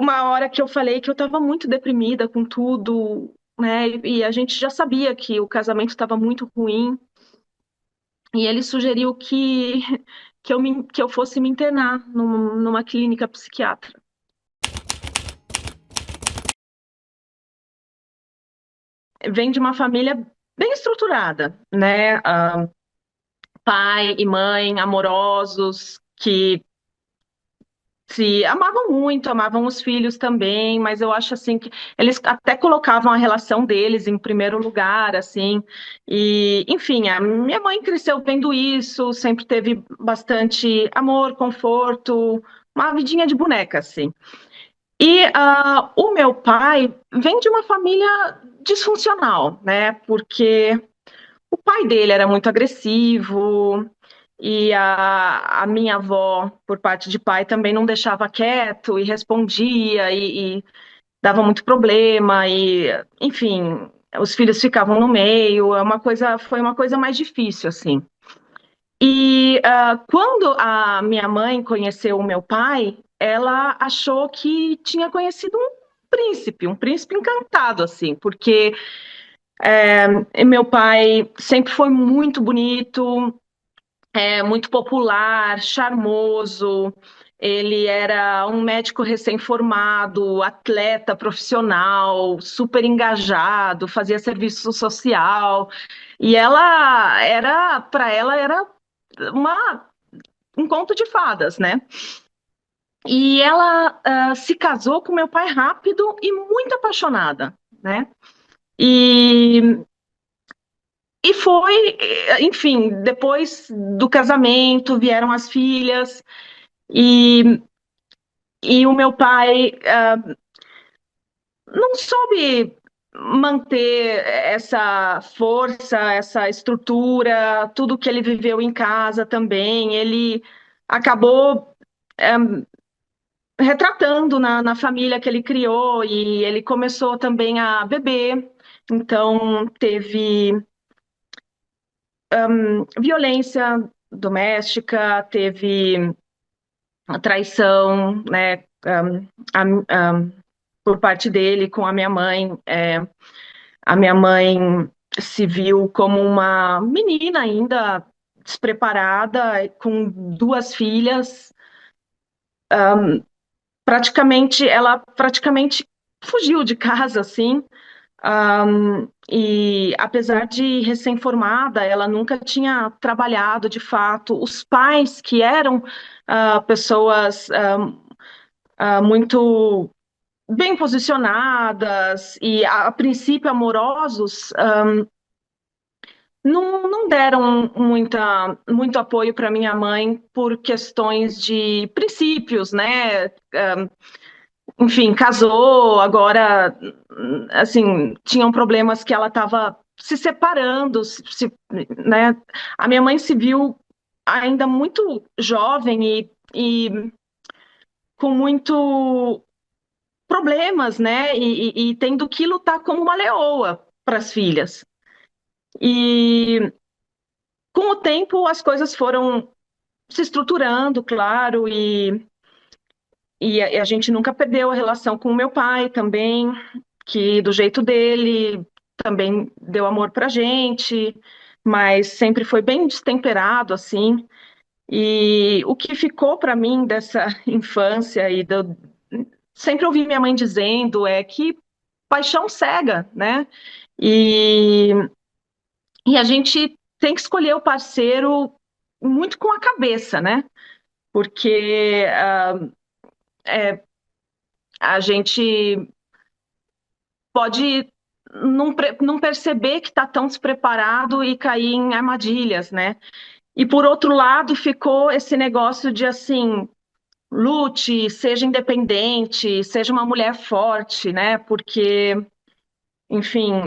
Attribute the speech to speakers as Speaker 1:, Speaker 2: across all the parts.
Speaker 1: uma hora que eu falei que eu estava muito deprimida com tudo, né? E a gente já sabia que o casamento estava muito ruim. E ele sugeriu que eu fosse me internar numa clínica psiquiátrica. Vem de uma família bem estruturada, né? Pai e mãe amorosos, que se amavam muito, amavam os filhos também, mas eu acho assim que eles até colocavam a relação deles em primeiro lugar, assim. E, enfim, a minha mãe cresceu vendo isso, sempre teve bastante amor, conforto, uma vidinha de boneca, assim. E o meu pai vem de uma família disfuncional, né? Porque o pai dele era muito agressivo e a minha avó, por parte de pai, também não deixava quieto e respondia e dava muito problema e, enfim, os filhos ficavam no meio. Foi uma coisa mais difícil, assim. E quando a minha mãe conheceu o meu pai, ela achou que tinha conhecido um príncipe encantado, assim, porque meu pai sempre foi muito bonito, muito popular, charmoso. Ele era um médico recém-formado, atleta profissional, super engajado, fazia serviço social. E para ela era uma, um conto de fadas, né? E ela se casou com meu pai rápido e muito apaixonada, né? E enfim, depois do casamento vieram as filhas e, e o meu pai não soube manter essa força, essa estrutura, tudo que ele viveu em casa também. Ele acabou retratando na família que ele criou e ele começou também a beber. Então, teve violência doméstica, teve a traição, né, por parte dele com a minha mãe. A minha mãe se viu como uma menina ainda despreparada, com duas filhas. Ela praticamente fugiu de casa, assim. E apesar de recém-formada, ela nunca tinha trabalhado de fato. Os pais, que eram pessoas muito bem posicionadas e a princípio amorosos, não deram muito apoio para minha mãe por questões de princípios, né? Enfim, casou, agora, assim, tinham problemas que ela estava se separando, né? A minha mãe se viu ainda muito jovem e com muito problemas, né? E tendo que lutar como uma leoa para as filhas. E com o tempo as coisas foram se estruturando, claro, e a gente nunca perdeu a relação com o meu pai também, que do jeito dele também deu amor pra gente, mas sempre foi bem destemperado assim. E o que ficou para mim dessa infância sempre ouvi minha mãe dizendo é que paixão cega, né? E, e a gente tem que escolher o parceiro muito com a cabeça, né? Porque a gente pode não perceber que está tão despreparado e cair em armadilhas, né? E por outro lado, ficou esse negócio de assim, lute, seja independente, seja uma mulher forte, né? Porque, enfim,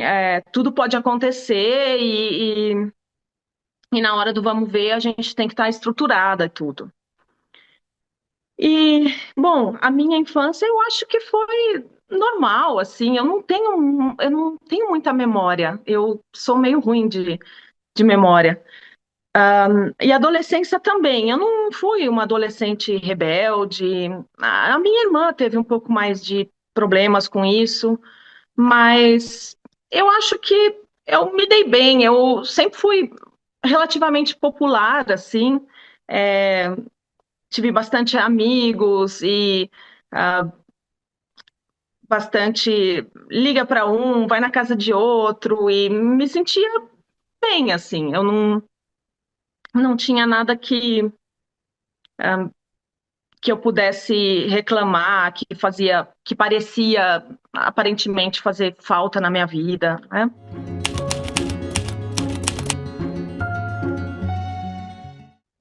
Speaker 1: tudo pode acontecer e na hora do vamos ver a gente tem que estar estruturada e tudo. E, bom, a minha infância eu acho que foi normal, assim, eu não tenho muita memória, eu sou meio ruim de memória. E adolescência também. Eu não fui uma adolescente rebelde. A minha irmã teve um pouco mais de problemas com isso, mas eu acho que eu me dei bem. Eu sempre fui relativamente popular, assim. É, tive bastante amigos e ah, bastante liga para um, vai na casa de outro e me sentia bem, assim. Eu não tinha nada que eu pudesse reclamar, que fazia, que parecia aparentemente fazer falta na minha vida, né?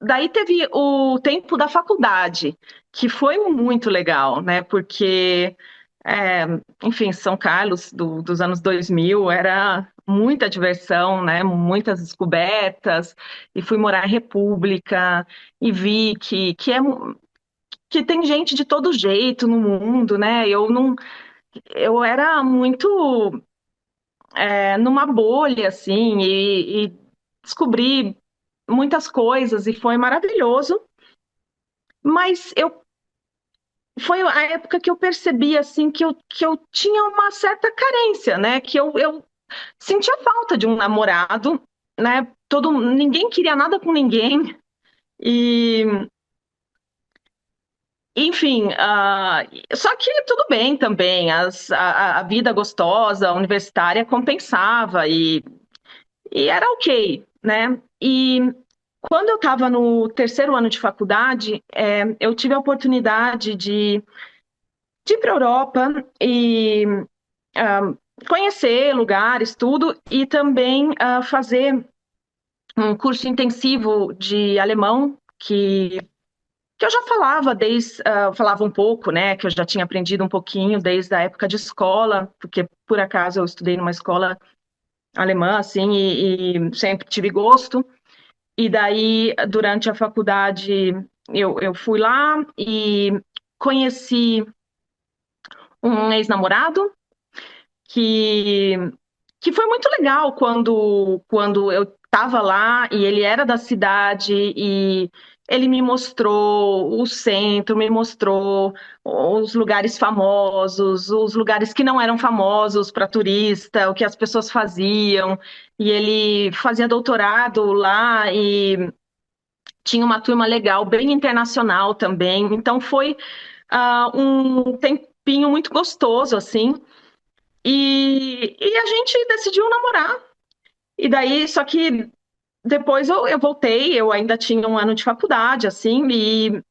Speaker 1: Daí teve o tempo da faculdade, que foi muito legal, né? Porque, é, enfim, São Carlos dos anos 2000 era muita diversão, né? Muitas descobertas, e fui morar em República e vi que tem gente de todo jeito no mundo, né? Eu era muito numa bolha, assim, e descobri muitas coisas e foi maravilhoso. Mas foi a época que eu percebi, assim, que eu tinha uma certa carência, né? Que eu sentia falta de um namorado, né? Ninguém queria nada com ninguém. E, enfim, só que tudo bem também, a vida gostosa, universitária compensava e era ok, né? E quando eu estava no terceiro ano de faculdade, eu tive a oportunidade de ir para a Europa e ah, conhecer lugares, tudo, e também fazer um curso intensivo de alemão que eu já falava falava um pouco, né? Que eu já tinha aprendido um pouquinho desde a época de escola, porque por acaso eu estudei numa escola alemã, assim, e sempre tive gosto. E daí, durante a faculdade, eu fui lá e conheci um ex-namorado que, que foi muito legal quando eu estava lá e ele era da cidade e ele me mostrou o centro, me mostrou os lugares famosos, os lugares que não eram famosos para turista, o que as pessoas faziam. E ele fazia doutorado lá e tinha uma turma legal, bem internacional também. Então foi um tempinho muito gostoso, assim. E a gente decidiu namorar. E daí, só que depois eu voltei, eu ainda tinha um ano de faculdade, assim, e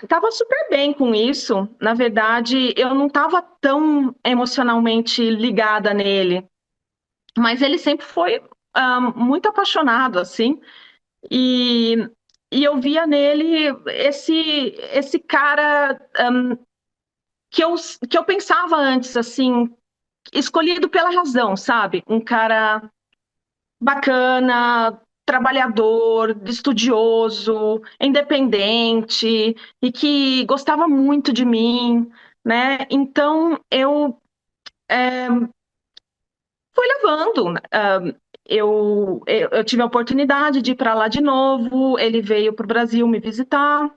Speaker 1: estava super bem com isso. Na verdade, eu não estava tão emocionalmente ligada nele, mas ele sempre foi muito apaixonado, assim. E, e eu via nele esse cara que eu pensava antes, assim, escolhido pela razão, sabe? Um cara bacana, trabalhador, estudioso, independente e que gostava muito de mim, né? Então eu fui levando. Eu tive a oportunidade de ir para lá de novo. Ele veio para o Brasil me visitar.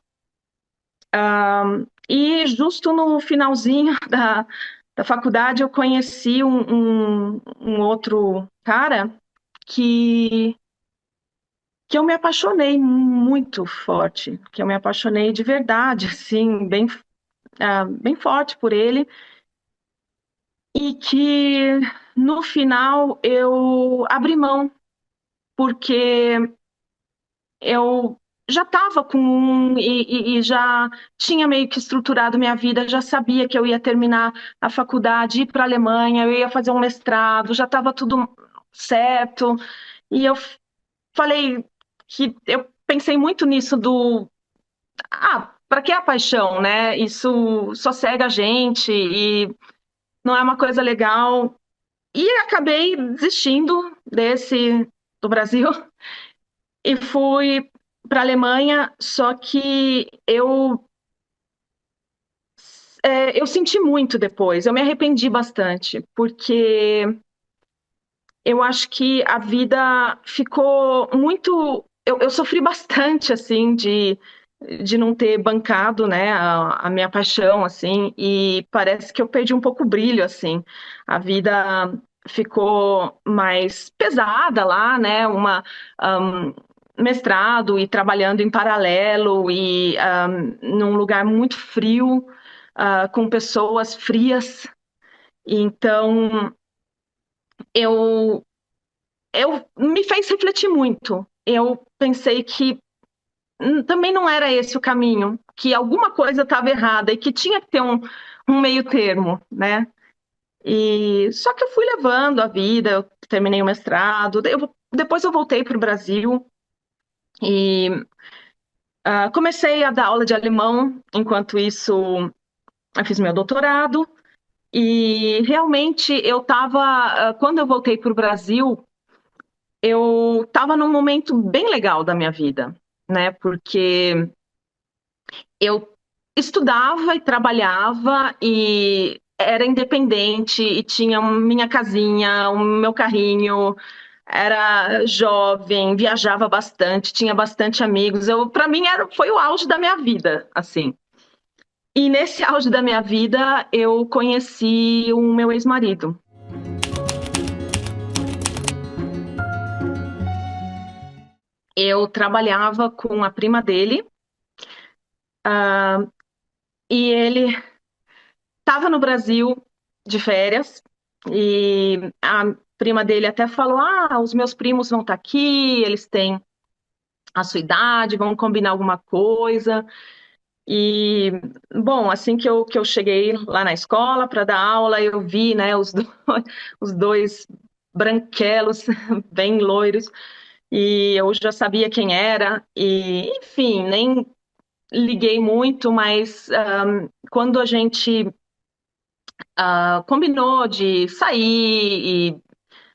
Speaker 1: E justo no finalzinho da faculdade eu conheci um outro cara que, que eu me apaixonei muito forte, que eu me apaixonei de verdade, assim, bem forte por ele, e que no final eu abri mão, porque eu já estava com e já tinha meio que estruturado minha vida, já sabia que eu ia terminar a faculdade, ir para a Alemanha, eu ia fazer um mestrado, já estava tudo certo. E eu falei que eu pensei muito nisso para que a paixão, né? Isso só cega a gente e não é uma coisa legal. E acabei desistindo desse do Brasil e fui para a Alemanha, só que eu senti muito depois, eu me arrependi bastante, porque Eu acho que a vida ficou muito. Eu sofri bastante, assim, de não ter bancado, né, a minha paixão, assim, e parece que eu perdi um pouco o brilho, assim. A vida ficou mais pesada lá, né, um, mestrado e trabalhando em paralelo e num lugar muito frio, com pessoas frias. Então, eu eu me fez refletir muito. Eu pensei que também não era esse o caminho, que alguma coisa estava errada e que tinha que ter um meio termo, né? E só que eu fui levando a vida, eu terminei o mestrado, depois eu voltei para o Brasil e comecei a dar aula de alemão. Enquanto isso, eu fiz meu doutorado e realmente eu estava, quando eu voltei para o Brasil, eu estava num momento bem legal da minha vida, né? Porque eu estudava e trabalhava e era independente e tinha minha casinha, o meu carrinho, era jovem, viajava bastante, tinha bastante amigos. Para mim foi o auge da minha vida, assim. E nesse auge da minha vida, eu conheci o meu ex-marido. Eu trabalhava com a prima dele, e ele estava no Brasil de férias e a prima dele até falou: Ah, os meus primos vão estar aqui, eles têm a sua idade, vão combinar alguma coisa. E, bom, assim que eu cheguei lá na escola para dar aula, eu vi, né, os dois branquelos, bem loiros, e eu já sabia quem era, e, enfim, nem liguei muito, mas quando a gente combinou de sair e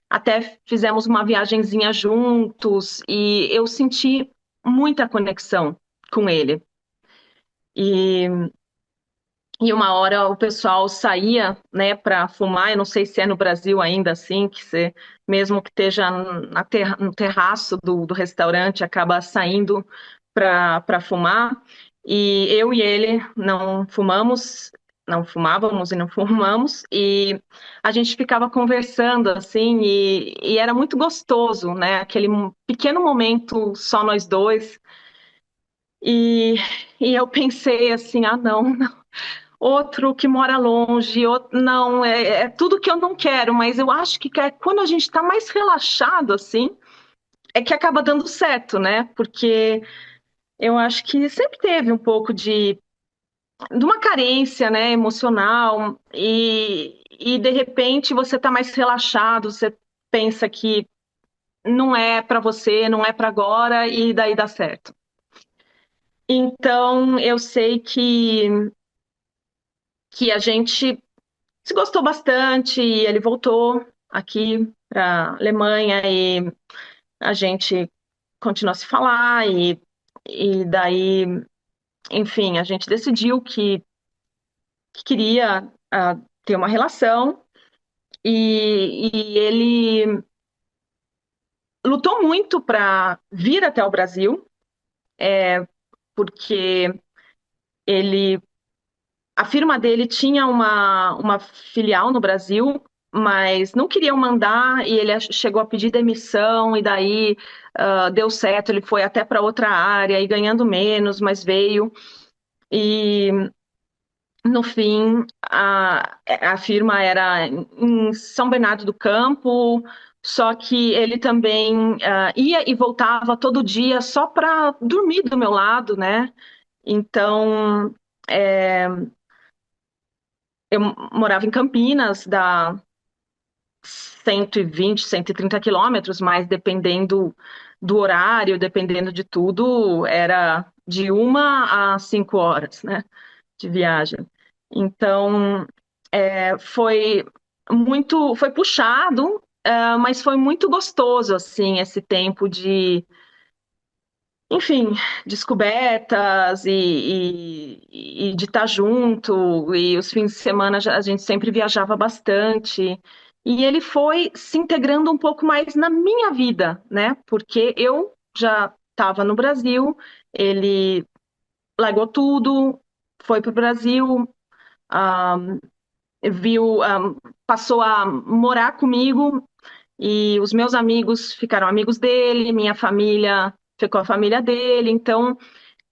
Speaker 1: até fizemos uma viagenzinha juntos e eu senti muita conexão com ele. E, e uma hora o pessoal saía, né, para fumar. Eu não sei se é no Brasil ainda assim, que você, mesmo que esteja no terraço do restaurante, acaba saindo para fumar. E eu e ele não fumamos, não fumávamos e não fumamos, e a gente ficava conversando assim, e era muito gostoso, né? Aquele pequeno momento só nós dois. E, e eu pensei assim, ah, não, outro que mora longe, outro, não, é tudo que eu não quero, mas eu acho que quando a gente está mais relaxado assim, é que acaba dando certo, né? Porque eu acho que sempre teve um pouco de uma carência, né, emocional, e de repente você está mais relaxado, você pensa que não é para você, não é para agora, e daí dá certo. Então eu sei que a gente se gostou bastante e ele voltou aqui para Alemanha e a gente continuou a se falar e daí, enfim, a gente decidiu que queria ter uma relação e ele lutou muito para vir até o Brasil, porque ele a firma dele tinha uma filial no Brasil, mas não queriam mandar e ele chegou a pedir demissão e daí deu certo, ele foi até para outra área e ganhando menos, mas veio. E no fim, a firma era em São Bernardo do Campo, só que ele também ia e voltava todo dia só para dormir do meu lado, né? Então, é, eu morava em Campinas, dá 120, 130 quilômetros, mas dependendo do horário, dependendo de tudo, era de 1 a 5 horas, né, de viagem. Então, foi puxado, mas foi muito gostoso, assim, esse tempo enfim, descobertas e de estar junto. E os fins de semana a gente sempre viajava bastante. e ele foi se integrando um pouco mais na minha vida, né? Porque eu já estava no Brasil, ele largou tudo, foi para o Brasil, ah, viu, passou a morar comigo e os meus amigos ficaram amigos dele, minha família ficou a família dele, então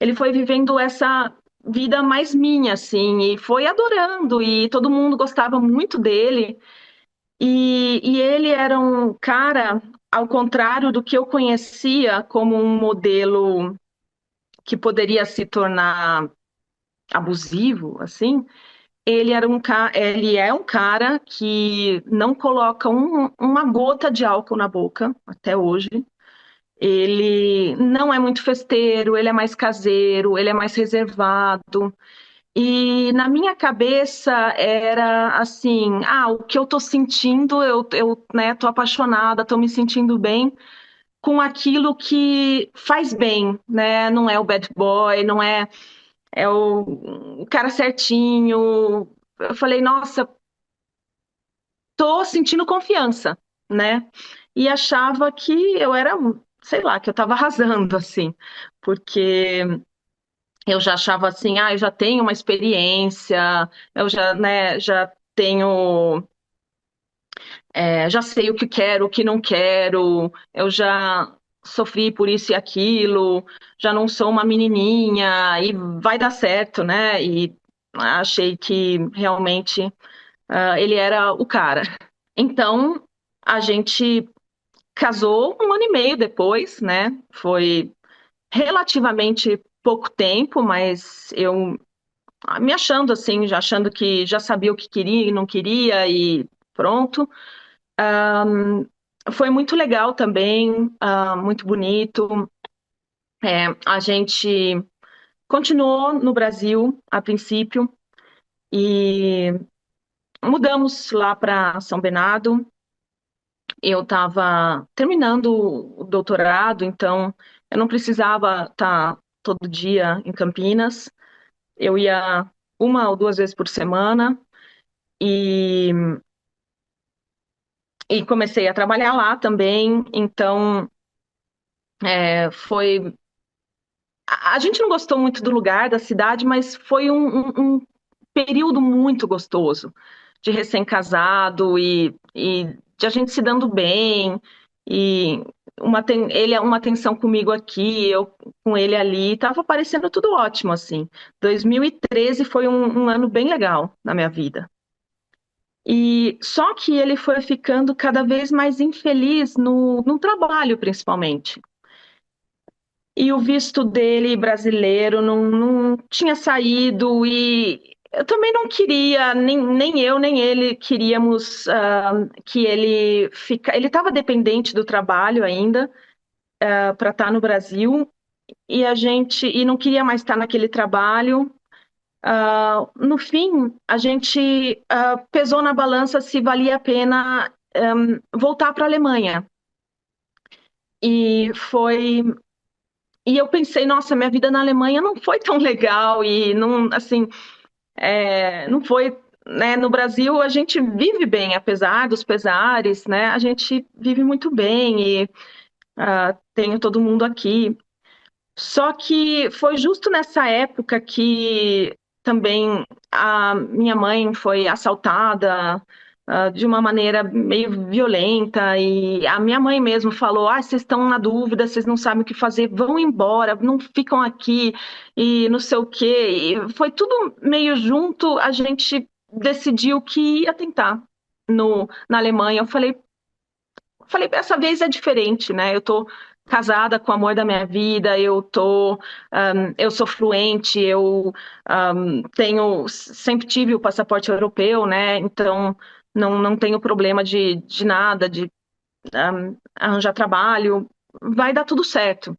Speaker 1: ele foi vivendo essa vida mais minha, assim, e foi adorando, e todo mundo gostava muito dele, e ele era um cara, ao contrário do que eu conhecia como um modelo que poderia se tornar abusivo, assim, ele é um cara que não coloca uma gota de álcool na boca, até hoje. Ele não é muito festeiro, ele é mais caseiro, ele é mais reservado. E na minha cabeça era assim, o que eu tô sentindo, né, tô apaixonada, tô me sentindo bem com aquilo que faz bem, né? Não é o bad boy, não é, é o cara certinho. Eu falei, nossa, tô sentindo confiança, né? E achava que eu era, sei lá, que eu tava arrasando, assim, porque eu já achava assim, eu já tenho uma experiência, eu já, né, já tenho, já sei o que quero, o que não quero, eu já sofri por isso e aquilo, já não sou uma menininha e vai dar certo, né? E achei que realmente ele era o cara. Então, a gente casou um ano e meio depois, né? Foi relativamente pouco tempo, mas eu me achando assim, já achando que já sabia o que queria e não queria e pronto. Foi muito legal também, muito bonito. A gente continuou no Brasil a princípio e mudamos lá para São Bernardo. Eu estava terminando o doutorado, então eu não precisava estar todo dia em Campinas. Eu ia uma ou duas vezes por semana e, e comecei a trabalhar lá também. Então foi. A gente não gostou muito do lugar, da cidade, mas foi um período muito gostoso de recém-casado e de a gente se dando bem e ele é uma atenção comigo aqui, eu com ele ali, tava parecendo tudo ótimo assim. 2013 foi um ano bem legal na minha vida. E só que ele foi ficando cada vez mais infeliz no trabalho, principalmente. E o visto dele brasileiro não tinha saído e eu também não queria, nem eu nem ele queríamos que ele fica. Ele estava dependente do trabalho ainda para estar no Brasil e a gente e não queria mais estar naquele trabalho. No fim, a gente pesou na balança se valia a pena voltar para a Alemanha. E foi E eu pensei, nossa, minha vida na Alemanha não foi tão legal e não, assim, não foi, né? No Brasil a gente vive bem, apesar dos pesares, né? A gente vive muito bem e tenho todo mundo aqui. Só que foi justo nessa época que também a minha mãe foi assaltada, de uma maneira meio violenta, e a minha mãe mesmo falou: vocês estão na dúvida, vocês não sabem o que fazer, vão embora, não ficam aqui, e não sei o quê. E foi tudo meio junto, a gente decidiu que ia tentar na Alemanha. Falei, dessa vez é diferente, né? Eu tô casada com o amor da minha vida, eu sou fluente, eu sempre tive o passaporte europeu, né? Então não tenho problema de nada, de arranjar trabalho, vai dar tudo certo.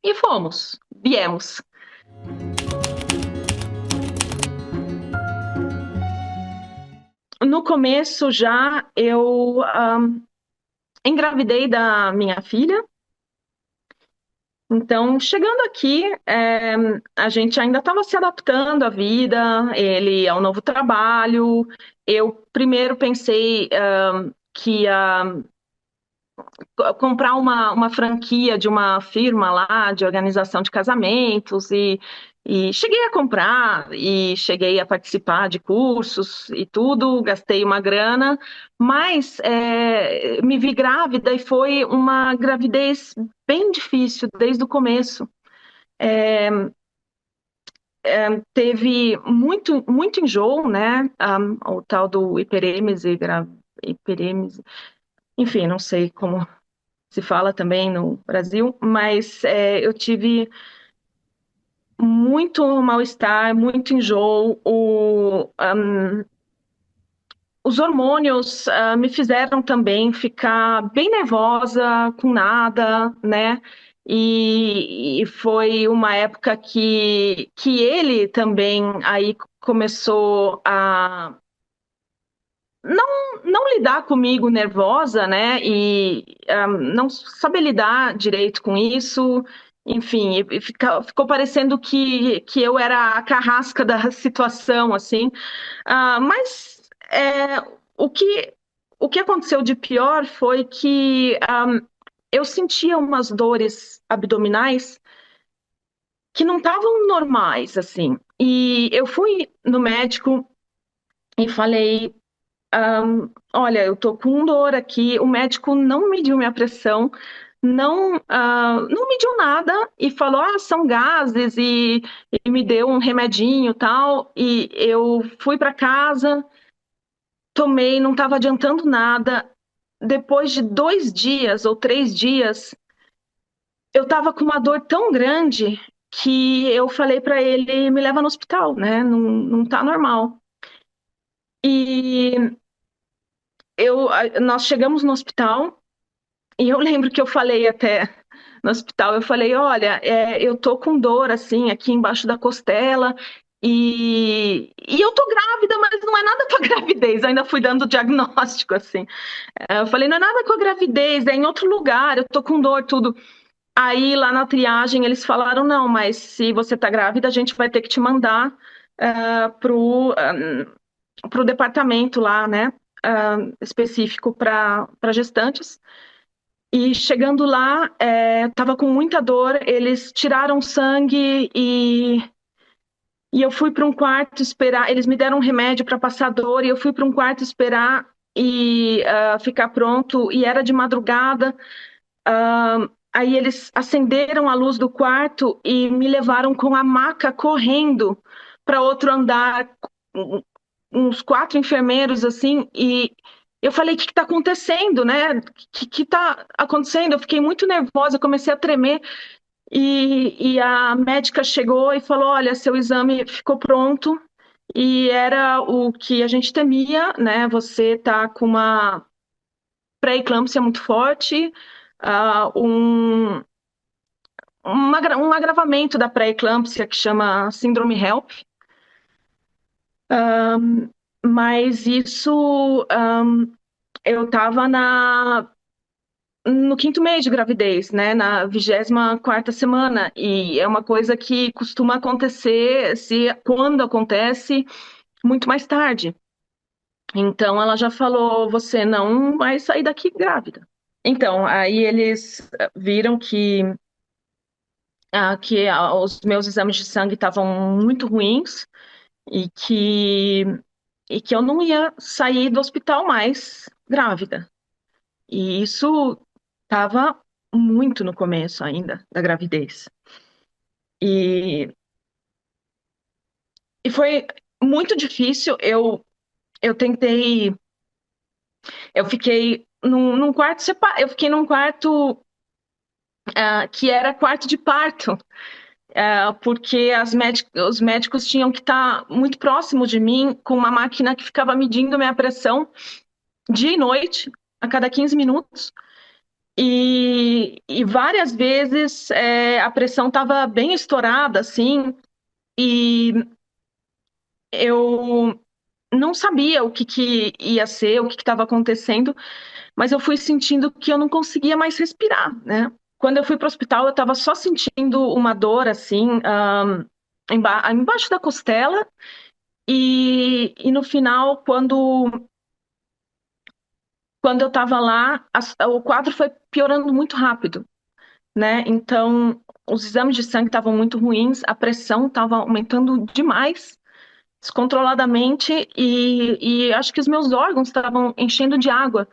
Speaker 1: E viemos. No começo já eu engravidei da minha filha. Então, chegando aqui, a gente ainda estava se adaptando à vida, ele ao novo trabalho. Eu primeiro pensei que ia comprar uma franquia de uma firma lá de organização de casamentos e cheguei a comprar e cheguei a participar de cursos e tudo, gastei uma grana, mas me vi grávida e foi uma gravidez bem difícil desde o começo. Teve muito enjoo, né? O tal do hiperêmese, hiperêmese, enfim, não sei como se fala também no Brasil, mas eu tive muito mal-estar, muito enjoo. Os hormônios me fizeram também ficar bem nervosa com nada, né? E foi uma época que ele também aí começou a não lidar comigo nervosa, né? E não saber lidar direito com isso. Enfim, e ficou parecendo que eu era a carrasca da situação, assim. Mas o que, o que aconteceu de pior foi que eu sentia umas dores abdominais que não estavam normais, assim. E eu fui no médico e falei, olha, eu tô com dor aqui. O médico não mediu minha pressão, não mediu nada e falou, são gases e me deu um remedinho e tal. E eu fui para casa, tomei, não estava adiantando nada. Depois de 2 dias ou 3 dias, eu estava com uma dor tão grande que eu falei para ele, me leva no hospital, né? Não, não tá normal. E nós chegamos no hospital. E eu lembro que eu falei até no hospital, eu falei, olha, eu tô com dor assim aqui embaixo da costela e eu tô grávida, mas não é nada com a gravidez. Eu ainda fui dando diagnóstico assim. Eu falei, não é nada com a gravidez, é em outro lugar, eu tô com dor, tudo. Aí lá na triagem eles falaram, não, mas se você tá grávida, a gente vai ter que te mandar pro departamento lá, né, específico para gestantes. E chegando lá, tava com muita dor, eles tiraram sangue e eu fui para um quarto esperar. Eles me deram um remédio para passar dor e eu fui para um quarto esperar e ficar pronto. E era de madrugada. Aí eles acenderam a luz do quarto e me levaram com a maca correndo para outro andar, uns 4 enfermeiros assim. E eu falei, o que está acontecendo, né? O que está acontecendo? Eu fiquei muito nervosa, comecei a tremer. E a médica chegou e falou: olha, seu exame ficou pronto e era o que a gente temia, né? Você tá com uma pré-eclâmpsia muito forte, um agravamento da pré-eclâmpsia que chama síndrome HELP. Mas isso, eu estava no quinto mês de gravidez, né, na 24ª semana, e é uma coisa que costuma acontecer, se quando acontece, muito mais tarde. Então ela já falou, você não vai sair daqui grávida. Então, aí eles viram que os meus exames de sangue estavam muito ruins e que eu não ia sair do hospital mais grávida. E isso estava muito no começo ainda da gravidez. E, e foi muito difícil. Eu tentei, eu fiquei num quarto separado, eu fiquei num quarto que era quarto de parto, porque os médicos tinham que estar muito próximos de mim com uma máquina que ficava medindo minha pressão dia e noite, a cada 15 minutos. E várias vezes a pressão estava bem estourada, assim, e eu não sabia o que ia ser, o que estava acontecendo, mas eu fui sentindo que eu não conseguia mais respirar, né? Quando eu fui pro hospital, eu tava só sentindo uma dor, assim, embaixo da costela. E no final, quando eu tava lá, o quadro foi piorando muito rápido, né? Então, os exames de sangue estavam muito ruins, a pressão estava aumentando demais, descontroladamente, e acho que os meus órgãos estavam enchendo de água,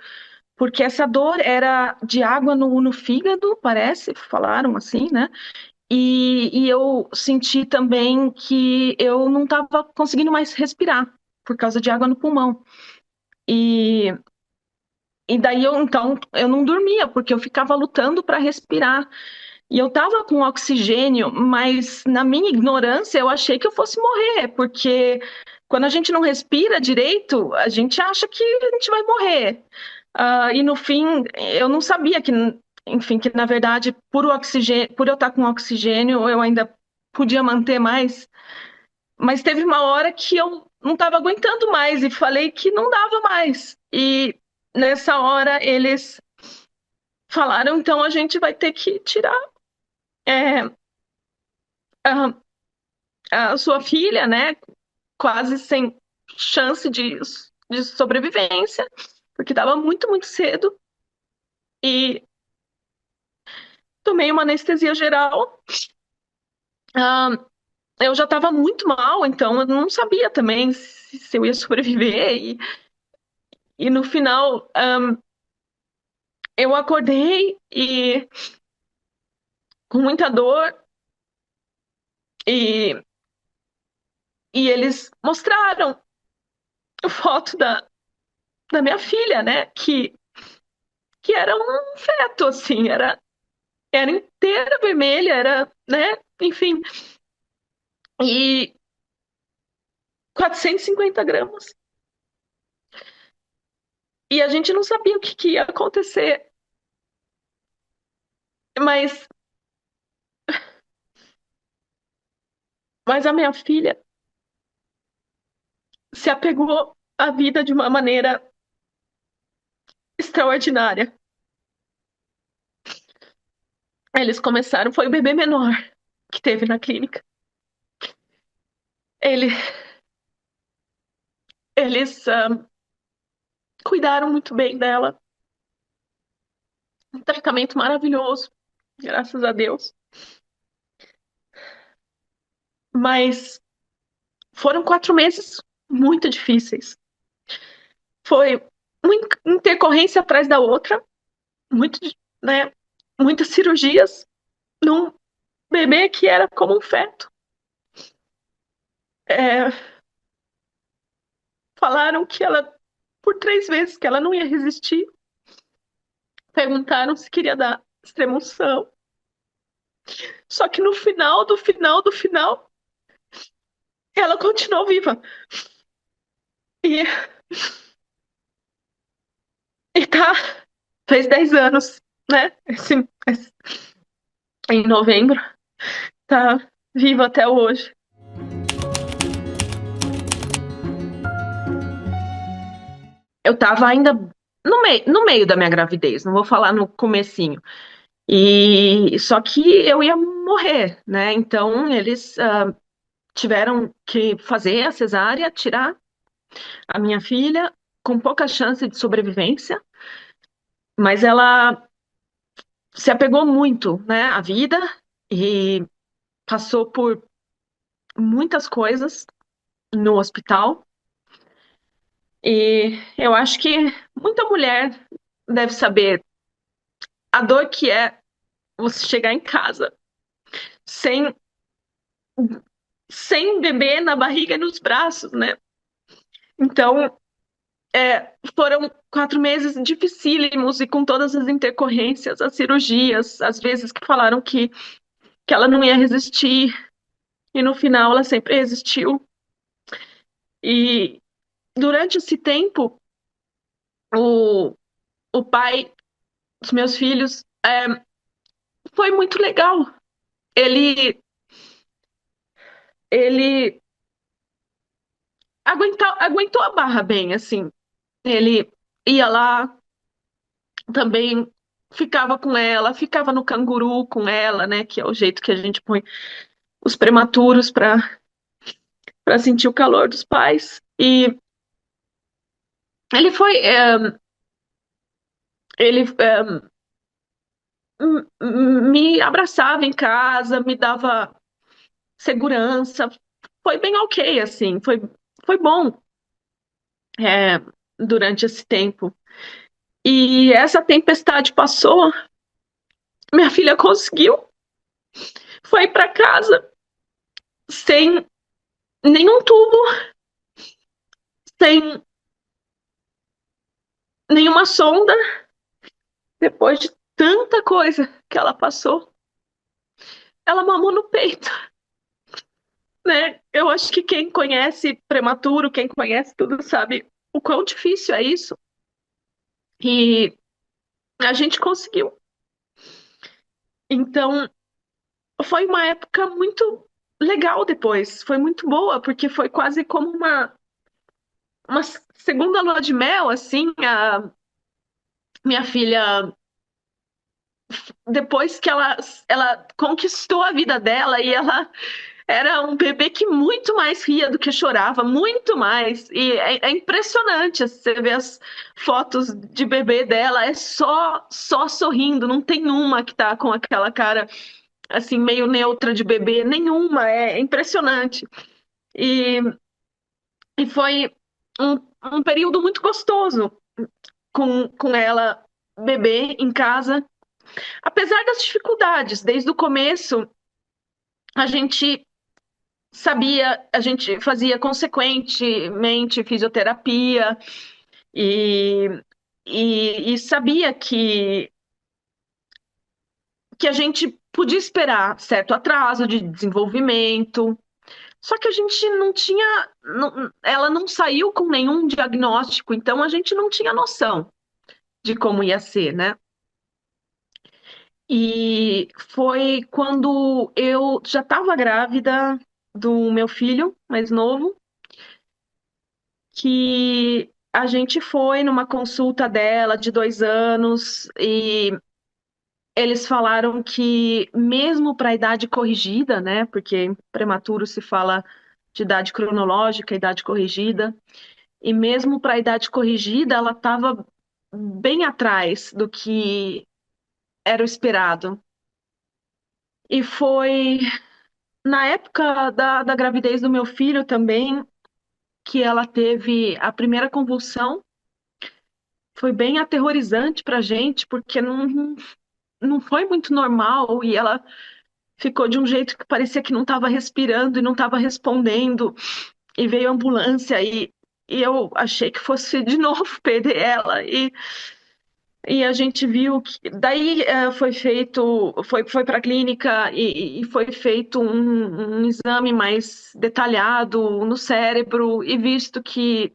Speaker 1: porque essa dor era de água no fígado, parece, falaram assim, né? E eu senti também que eu não estava conseguindo mais respirar por causa de água no pulmão. E, e daí eu não dormia, porque eu ficava lutando para respirar. E eu tava com oxigênio, mas na minha ignorância eu achei que eu fosse morrer, porque quando a gente não respira direito, a gente acha que a gente vai morrer. E no fim, eu não sabia que, enfim, que na verdade, por o oxigênio, por eu estar com oxigênio, eu ainda podia manter mais. Mas teve uma hora que eu não estava aguentando mais e falei que não dava mais. E nessa hora eles falaram, então a gente vai ter que tirar. É, a, a sua filha, né, quase sem chance de sobrevivência, porque estava muito, muito cedo, e tomei uma anestesia geral. Ah, eu já estava muito mal, então eu não sabia também se eu ia sobreviver, e no final eu acordei e com muita dor, e, e eles mostraram foto da minha filha, né, que era um feto, assim, era inteira vermelha, era, né? Enfim, e 450 gramas. E a gente não sabia o que ia acontecer, mas, mas a minha filha se apegou à vida de uma maneira extraordinária. Eles começaram, foi o bebê menor que teve na clínica. Ele, eles cuidaram muito bem dela, um tratamento maravilhoso, graças a Deus. Mas foram 4 meses muito difíceis. Foi uma intercorrência atrás da outra, muito, né, muitas cirurgias num bebê que era como um feto. É, falaram que ela, por 3 vezes, que ela não ia resistir. Perguntaram se queria dar extrema-unção. Só que no final, do final, do final, ela continuou viva. E, e tá, fez 10 anos, né? Em novembro, tá viva até hoje. Eu tava ainda no meio da minha gravidez, não vou falar no comecinho. E só que eu ia morrer, né? Então eles tiveram que fazer a cesárea, tirar a minha filha com pouca chance de sobrevivência, mas ela se apegou muito, né, à vida e passou por muitas coisas no hospital. E eu acho que muita mulher deve saber a dor que é você chegar em casa sem bebê na barriga e nos braços, né? Então, foram 4 meses dificílimos e com todas as intercorrências, as cirurgias, às vezes que falaram que ela não ia resistir, e no final ela sempre resistiu. E durante esse tempo, o, o pai dos meus filhos foi muito legal. Ele, ele aguentou a barra bem, assim. Ele ia lá também. ficava com ela, ficava no canguru com ela, né? Que é o jeito que a gente põe os prematuros para sentir o calor dos pais. E ele foi, ele me abraçava em casa, me dava segurança. Foi bem ok, assim, foi bom, é, durante esse tempo. E essa tempestade passou, minha filha conseguiu, foi para casa sem nenhum tubo, sem nenhuma sonda, depois de tanta coisa que ela passou. Ela mamou no peito, né? Eu acho que quem conhece prematuro, quem conhece tudo, sabe o quão difícil é isso. E a gente conseguiu. Então, foi uma época muito legal depois. Foi muito boa, porque foi quase como uma segunda lua de mel, assim. A minha filha, depois que ela conquistou a vida dela e ela era um bebê que muito mais ria do que chorava, muito mais. E é impressionante você ver as fotos de bebê dela, é só sorrindo, não tem uma que tá com aquela cara assim meio neutra de bebê, nenhuma, é impressionante. E, e foi um período muito gostoso com ela bebê em casa, apesar das dificuldades, desde o começo a gente a gente fazia consequentemente fisioterapia e, e sabia que a gente podia esperar certo atraso de desenvolvimento. Só que a gente não tinha, ela não saiu com nenhum diagnóstico, então a gente não tinha noção de como ia ser, né? E foi quando eu já estava grávida do meu filho mais novo, que a gente foi numa consulta dela de 2 anos e eles falaram que mesmo para a idade corrigida, né? Porque prematuro se fala de idade cronológica, idade corrigida, e mesmo para a idade corrigida, ela estava bem atrás do que era o esperado. E foi na época da gravidez do meu filho também que ela teve a primeira convulsão. Foi bem aterrorizante pra gente, porque não foi muito normal e ela ficou de um jeito que parecia que não estava respirando e não estava respondendo. E veio a ambulância e eu achei que fosse de novo perder ela. E a gente viu que daí foi feito, foi para a clínica e foi feito um exame mais detalhado no cérebro e visto que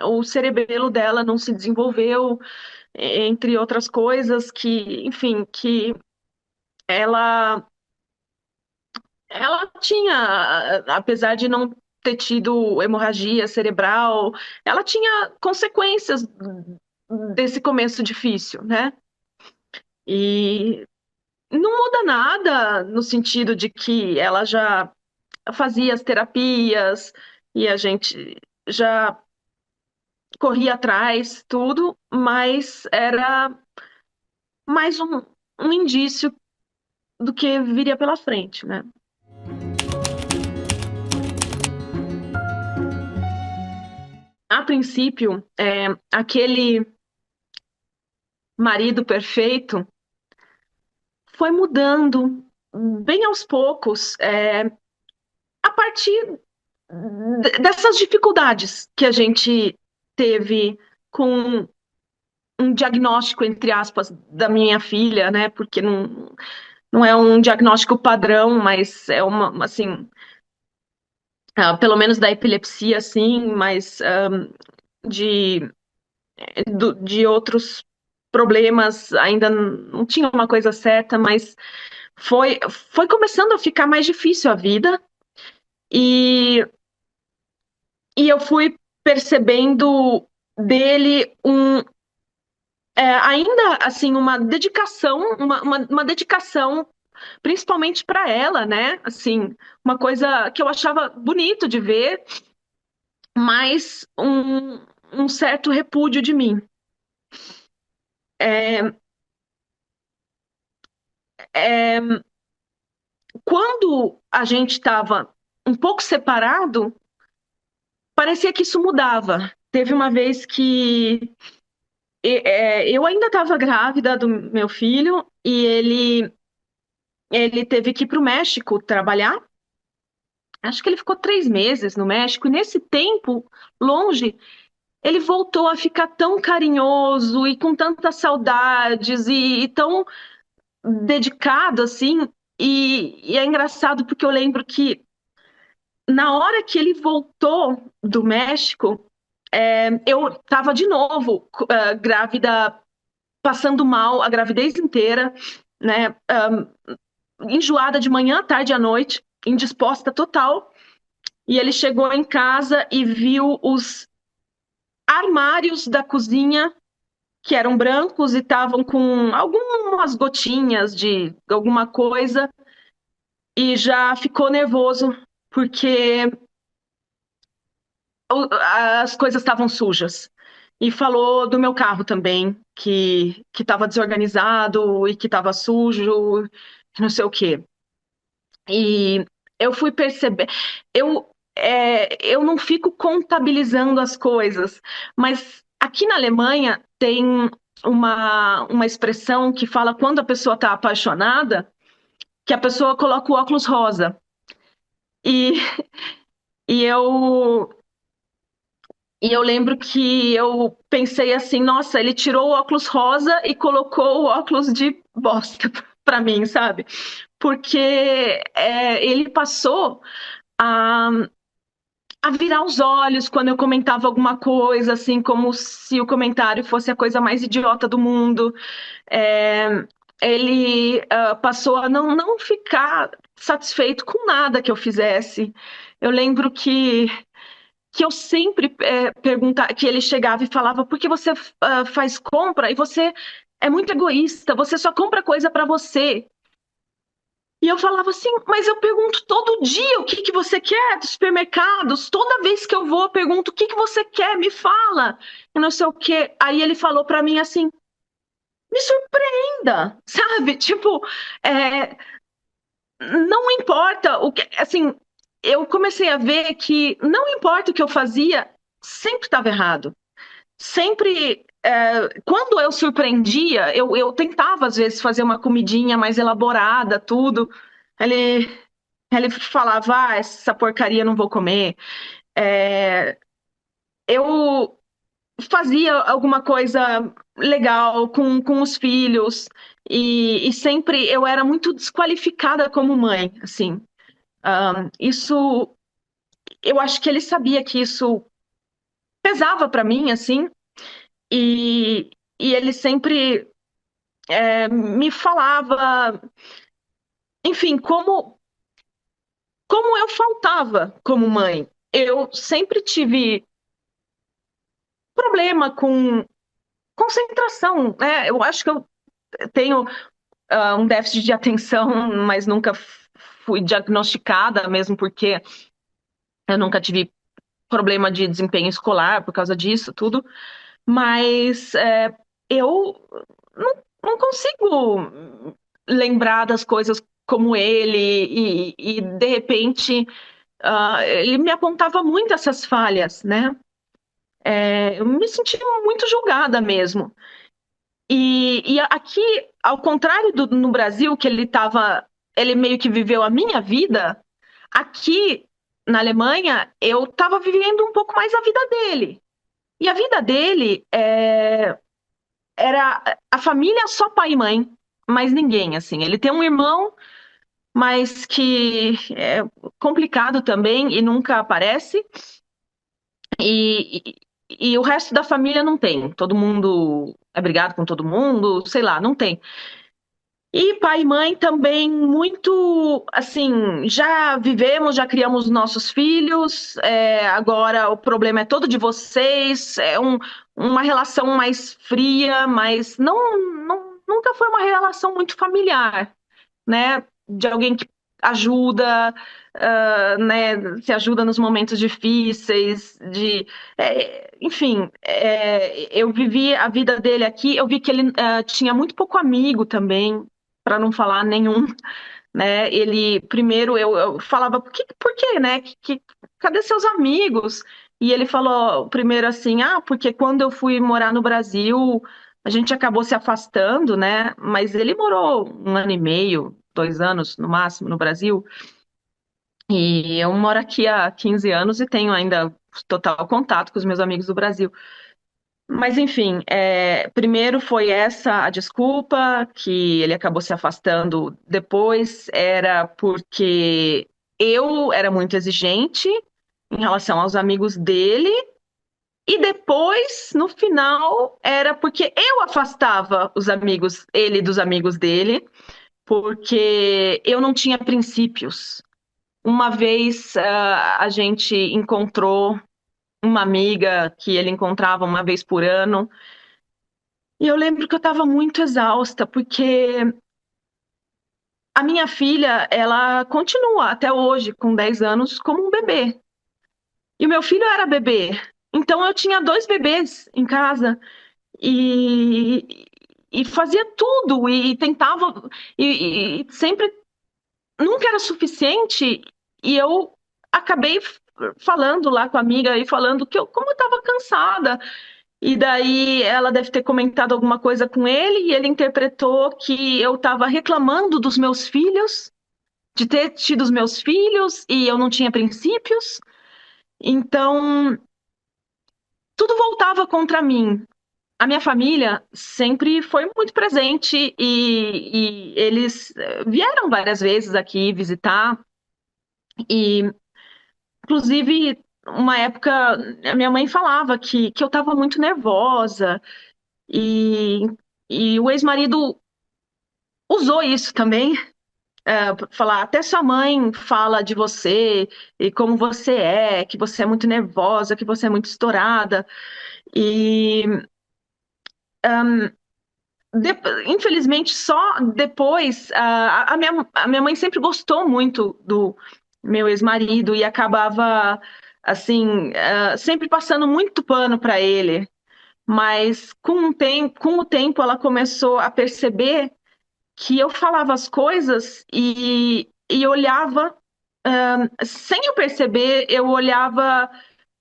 Speaker 1: o cerebelo dela não se desenvolveu, entre outras coisas, que, enfim, que ela ela tinha, apesar de não ter tido hemorragia cerebral, ela tinha consequências desse começo difícil, né? E não muda nada no sentido de que ela já fazia as terapias e a gente já corria atrás, tudo, mas era mais um indício do que viria pela frente, né? A princípio, aquele marido perfeito foi mudando bem aos poucos, a partir dessas dificuldades que a gente teve com um diagnóstico, entre aspas, da minha filha, né? Porque não é um diagnóstico padrão, mas é assim, pelo menos da epilepsia, sim, mas de, de outros problemas ainda não tinha uma coisa certa, mas foi começando a ficar mais difícil a vida e, e eu fui percebendo dele ainda assim uma dedicação principalmente para ela, né? Assim, uma coisa que eu achava bonito de ver, mas um certo repúdio de mim. É, é, quando a gente estava um pouco separado, parecia que isso mudava. Teve uma vez que eu ainda estava grávida do meu filho e ele teve que ir para o México trabalhar. Acho que ele ficou 3 meses no México, e nesse tempo, longe, ele voltou a ficar tão carinhoso e com tantas saudades e tão dedicado assim. E é engraçado porque eu lembro que na hora que ele voltou do México, eu estava de novo grávida, passando mal a gravidez inteira, né? Enjoada de manhã, tarde à noite, indisposta total. E ele chegou em casa e viu os armários da cozinha que eram brancos e estavam com algumas gotinhas de alguma coisa e já ficou nervoso porque as coisas estavam sujas. E falou do meu carro também, que estava desorganizado e que estava sujo, não sei o quê. E eu fui perceber, eu não fico contabilizando as coisas, mas aqui na Alemanha tem uma expressão que fala quando a pessoa está apaixonada, que a pessoa coloca o óculos rosa. E, e eu e eu lembro que eu pensei assim, nossa, ele tirou o óculos rosa e colocou o óculos de bosta para mim, sabe? Porque ele passou a a virar os olhos quando eu comentava alguma coisa, assim, como se o comentário fosse a coisa mais idiota do mundo. É, ele passou a não ficar satisfeito com nada que eu fizesse. Eu lembro que eu sempre perguntava, que ele chegava e falava, por que você faz compra e você é muito egoísta, você só compra coisa para você. E eu falava assim, mas eu pergunto todo dia o que que você quer dos supermercados. Toda vez que eu vou, eu pergunto o que que você quer, me fala. E não sei o quê. Aí ele falou pra mim assim, me surpreenda, sabe? Tipo, é, não importa o que, assim, eu comecei a ver que não importa o que eu fazia, sempre estava errado. Sempre, quando eu surpreendia, eu tentava às vezes fazer uma comidinha mais elaborada, tudo. Ele Ele falava, essa porcaria eu não vou comer. Eu fazia alguma coisa legal com os filhos e sempre eu era muito desqualificada como mãe, assim. Isso, eu acho que ele sabia que isso pesava para mim, assim, e, e ele sempre me falava, enfim, como eu faltava como mãe. Eu sempre tive problema com concentração, né? Eu acho que eu tenho um déficit de atenção, mas nunca fui diagnosticada, mesmo porque eu nunca tive problema de desempenho escolar por causa disso, tudo. Mas eu não consigo lembrar das coisas como ele, e de repente ele me apontava muito essas falhas, né? Eu me senti muito julgada mesmo. E aqui, ao contrário no Brasil, que ele meio que viveu a minha vida, aqui na Alemanha, eu estava vivendo um pouco mais a vida dele. E a vida dele era a família só pai e mãe, mais ninguém, assim. Ele tem um irmão, mas que é complicado também e nunca aparece. E o resto da família não tem. Todo mundo é brigado com todo mundo, sei lá, não tem. E pai e mãe também muito, assim, já vivemos, já criamos nossos filhos, agora o problema é todo de vocês, uma relação mais fria, mas nunca foi uma relação muito familiar, né? De alguém que ajuda, né? Se ajuda nos momentos difíceis, enfim, eu vivi a vida dele aqui, eu vi que ele tinha muito pouco amigo também, para não falar nenhum, né? Ele primeiro eu falava por quê, né? Cadê seus amigos? E ele falou primeiro assim, porque quando eu fui morar no Brasil, a gente acabou se afastando, né? Mas ele morou 1 ano e meio, 2 anos no máximo no Brasil, e eu moro aqui há 15 anos e tenho ainda total contato com os meus amigos do Brasil. Mas enfim, primeiro foi essa a desculpa, que ele acabou se afastando. Depois era porque eu era muito exigente em relação aos amigos dele. E depois, no final, era porque eu afastava os amigos, ele dos amigos dele, porque eu não tinha princípios. Uma vez a gente encontrou uma amiga que ele encontrava uma vez por ano. E eu lembro que eu estava muito exausta, porque a minha filha, ela continua até hoje, com 10 anos, como um bebê. E o meu filho era bebê. Então eu tinha dois bebês em casa e fazia tudo e tentava, e sempre nunca era suficiente. E eu acabei falando lá com a amiga e falando que como eu estava cansada. E daí ela deve ter comentado alguma coisa com ele e ele interpretou que eu estava reclamando dos meus filhos, de ter tido os meus filhos e eu não tinha princípios. Então, tudo voltava contra mim. A minha família sempre foi muito presente e eles vieram várias vezes aqui visitar. E, inclusive, uma época, a minha mãe falava que eu estava muito nervosa. E, e o ex-marido usou isso também, pra falar, até sua mãe fala de você e como você que você é muito nervosa, que você é muito estourada. E infelizmente só depois a minha mãe sempre gostou muito do meu ex-marido e acabava assim sempre passando muito pano para ele. Mas com o tempo ela começou a perceber que eu falava as coisas e olhava, sem eu perceber, eu olhava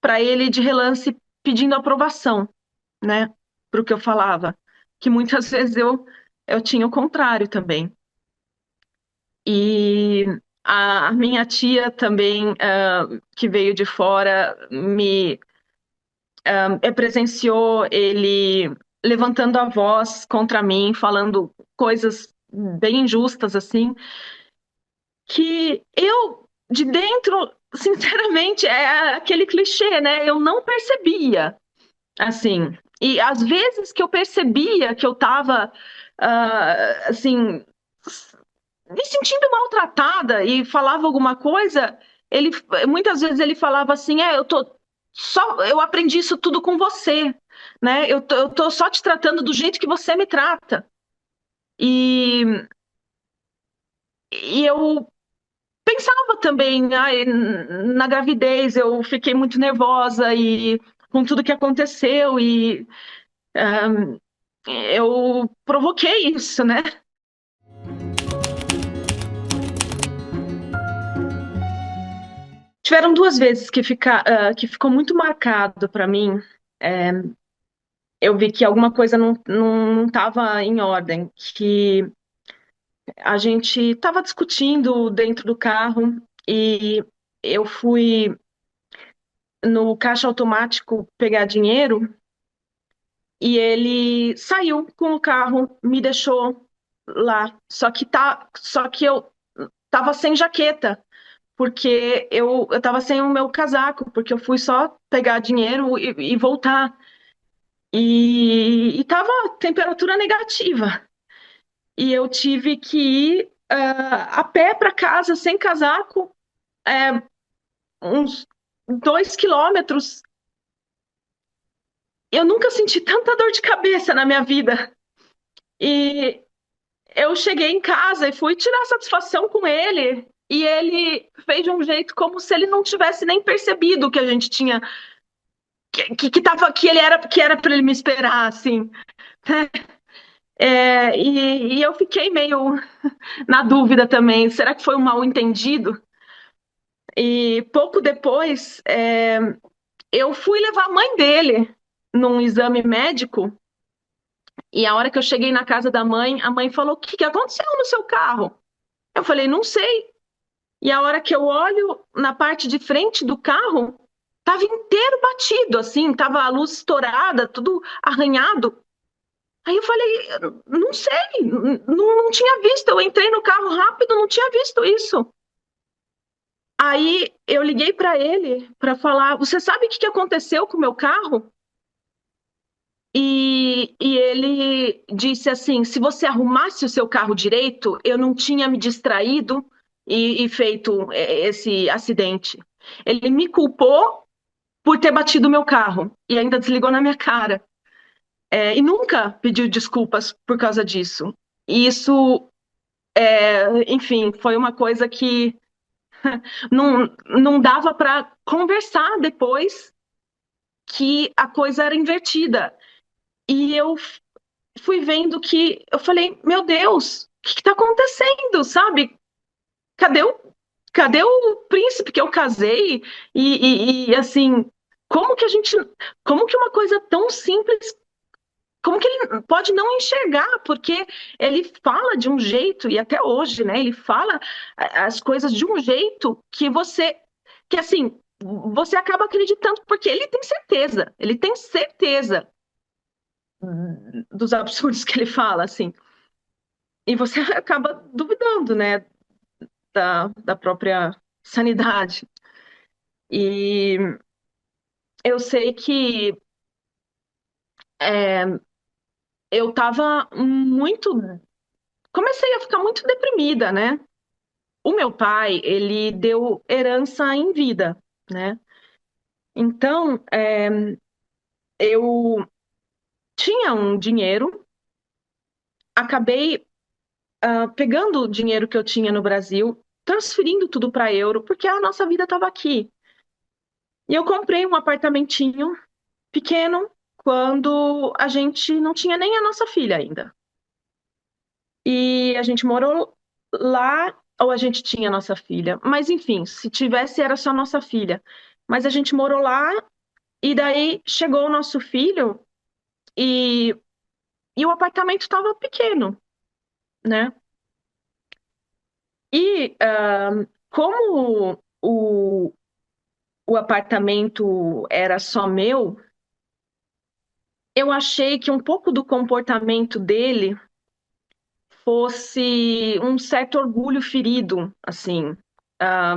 Speaker 1: para ele de relance pedindo aprovação, né, para o que eu falava, que muitas vezes eu tinha o contrário também. E a minha tia também, que veio de fora, presenciou ele levantando a voz contra mim, falando coisas bem injustas assim, que eu, de dentro, sinceramente, é aquele clichê, né? Eu não percebia, assim. E às vezes que eu percebia que eu estava, assim, me sentindo maltratada e falava alguma coisa, ele, muitas vezes ele falava assim, eu aprendi isso tudo com você, né? Eu tô só te tratando do jeito que você me trata. E, e eu pensava também, na gravidez eu fiquei muito nervosa e com tudo que aconteceu e eu provoquei isso, né? Tiveram 2 vezes que ficou muito marcado para mim. É, eu vi que alguma coisa não estava em ordem, que a gente estava discutindo dentro do carro e eu fui no caixa automático pegar dinheiro. E ele saiu com o carro, me deixou lá. Só que eu tava sem jaqueta, porque eu tava sem o meu casaco, porque eu fui só pegar dinheiro e voltar. E tava temperatura negativa. e eu tive que ir a pé para casa, sem casaco, é, uns 2 quilômetros. Eu nunca senti tanta dor de cabeça na minha vida. E eu cheguei em casa e fui tirar satisfação com ele. E ele fez de um jeito como se ele não tivesse nem percebido que a gente tinha, que ele era, que era para ele me esperar, assim. E eu fiquei meio na dúvida também. Será que foi um mal-entendido? E pouco depois, eu fui levar a mãe dele num exame médico. E a hora que eu cheguei na casa da mãe, a mãe falou: O que que aconteceu no seu carro? Eu falei: Não sei. E a hora que eu olho na parte de frente do carro, tava inteiro batido, assim, tava a luz estourada, tudo arranhado. Aí eu falei: Não sei, não tinha visto. Eu entrei no carro rápido, não tinha visto isso. Aí eu liguei para ele para falar: Você sabe o que que aconteceu com o meu carro? E ele disse assim: se você arrumasse o seu carro direito, eu não tinha me distraído e feito esse acidente. Ele me culpou por ter batido o meu carro e ainda desligou na minha cara. E nunca pediu desculpas por causa disso. E isso, enfim, foi uma coisa que não dava para conversar depois que a coisa era invertida. E eu fui vendo que eu falei, meu Deus, o que está acontecendo, sabe? Cadê o, cadê o príncipe que eu casei? Assim, como que a gente, como que uma coisa tão simples, como que ele pode não enxergar? Porque ele fala de um jeito, e até hoje, né? Ele fala as coisas de um jeito que assim, você acaba acreditando, porque ele tem certeza dos absurdos que ele fala, assim. E você acaba duvidando, né, da própria sanidade. E eu sei que é, eu estava muito. Comecei a ficar muito deprimida, né? O meu pai, ele deu herança em vida, né? Então, eu tinha um dinheiro, acabei pegando o dinheiro que eu tinha no Brasil, transferindo tudo para euro, porque a nossa vida estava aqui. E eu comprei um apartamentinho pequeno quando a gente não tinha nem a nossa filha ainda. E a gente morou lá, ou a gente tinha a nossa filha. Mas enfim, se tivesse era só nossa filha. Mas a gente morou lá e daí chegou o nosso filho e, e o apartamento estava pequeno, né? E como o apartamento era só meu, eu achei que um pouco do comportamento dele fosse um certo orgulho ferido, assim. Ah,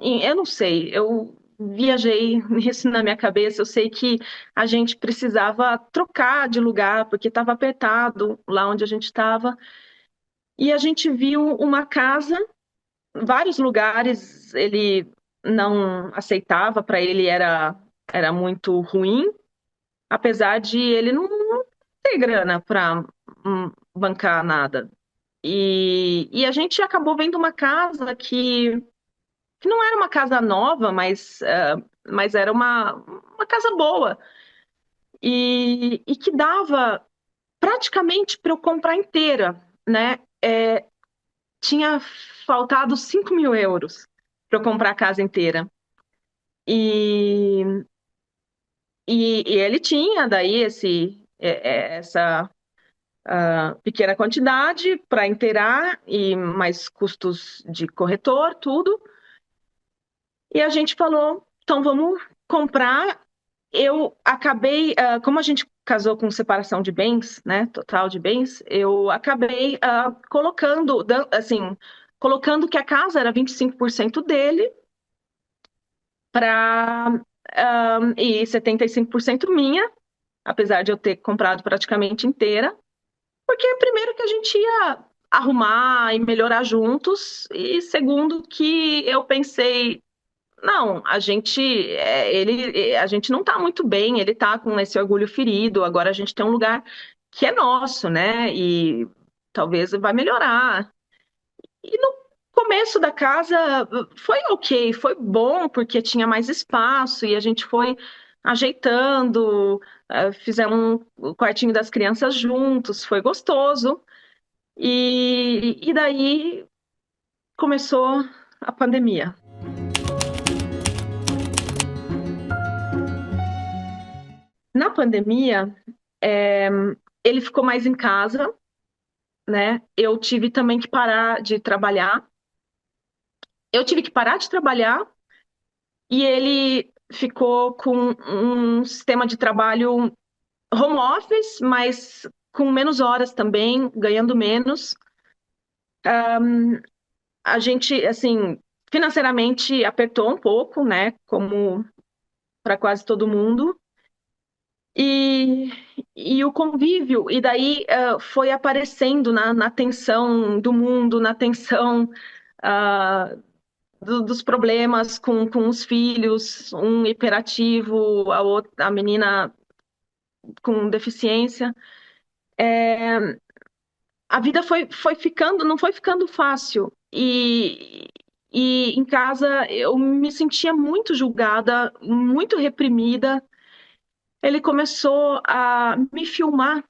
Speaker 1: e eu não sei, eu viajei nisso na minha cabeça. Eu sei que a gente precisava trocar de lugar porque estava apertado lá onde a gente estava. E a gente viu uma casa, vários lugares ele não aceitava, para ele era muito ruim, apesar de ele não ter grana para bancar nada. E a gente acabou vendo uma casa que não era uma casa nova, mas era uma casa boa. E que dava praticamente para eu comprar inteira, né? Tinha faltado 5.000 euros para eu comprar a casa inteira. E, e ele tinha daí essa pequena quantidade para inteirar e mais custos de corretor, tudo. E a gente falou, então vamos comprar. Eu acabei, como a gente casou com separação de bens, né, total de bens, eu acabei assim, colocando que a casa era 25% dele para e 75% minha, apesar de eu ter comprado praticamente inteira. Porque primeiro que a gente ia arrumar e melhorar juntos, e segundo que eu pensei, não, a gente não tá muito bem, ele tá com esse orgulho ferido, agora a gente tem um lugar que é nosso, né? E talvez vai melhorar. E no começo da casa foi ok, foi bom, porque tinha mais espaço e a gente foi ajeitando, fizemos o quartinho das crianças juntos, foi gostoso. E daí começou a pandemia. Na pandemia, é, ele ficou mais em casa, né? Eu tive também que parar de trabalhar. Eu tive que parar de trabalhar e ele ficou com um sistema de trabalho home office, mas com menos horas também, ganhando menos. A gente, assim, financeiramente apertou um pouco, né? Como para quase todo mundo. E, e o convívio, e daí foi aparecendo na tensão do mundo, na tensão ah, dos problemas com os filhos, um hiperativo, a menina com deficiência. A vida foi ficando, não foi ficando fácil. E em casa eu me sentia muito julgada, muito reprimida. Ele começou a me filmar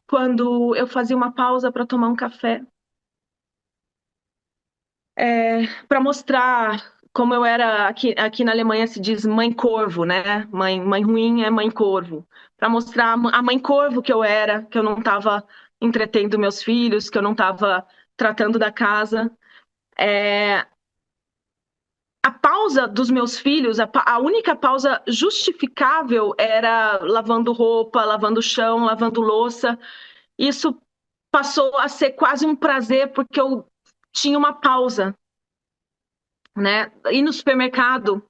Speaker 1: quando eu fazia uma pausa para tomar um café, para mostrar como eu era aqui na Alemanha se diz mãe corvo, né? Mãe ruim é mãe corvo, para mostrar a mãe corvo que eu era, que eu não estava entretendo meus filhos, que eu não estava tratando da casa. É, a pausa dos meus filhos, a única pausa justificável era lavando roupa, lavando chão, lavando louça. Isso passou a ser quase um prazer, porque eu tinha uma pausa, né? Ir no supermercado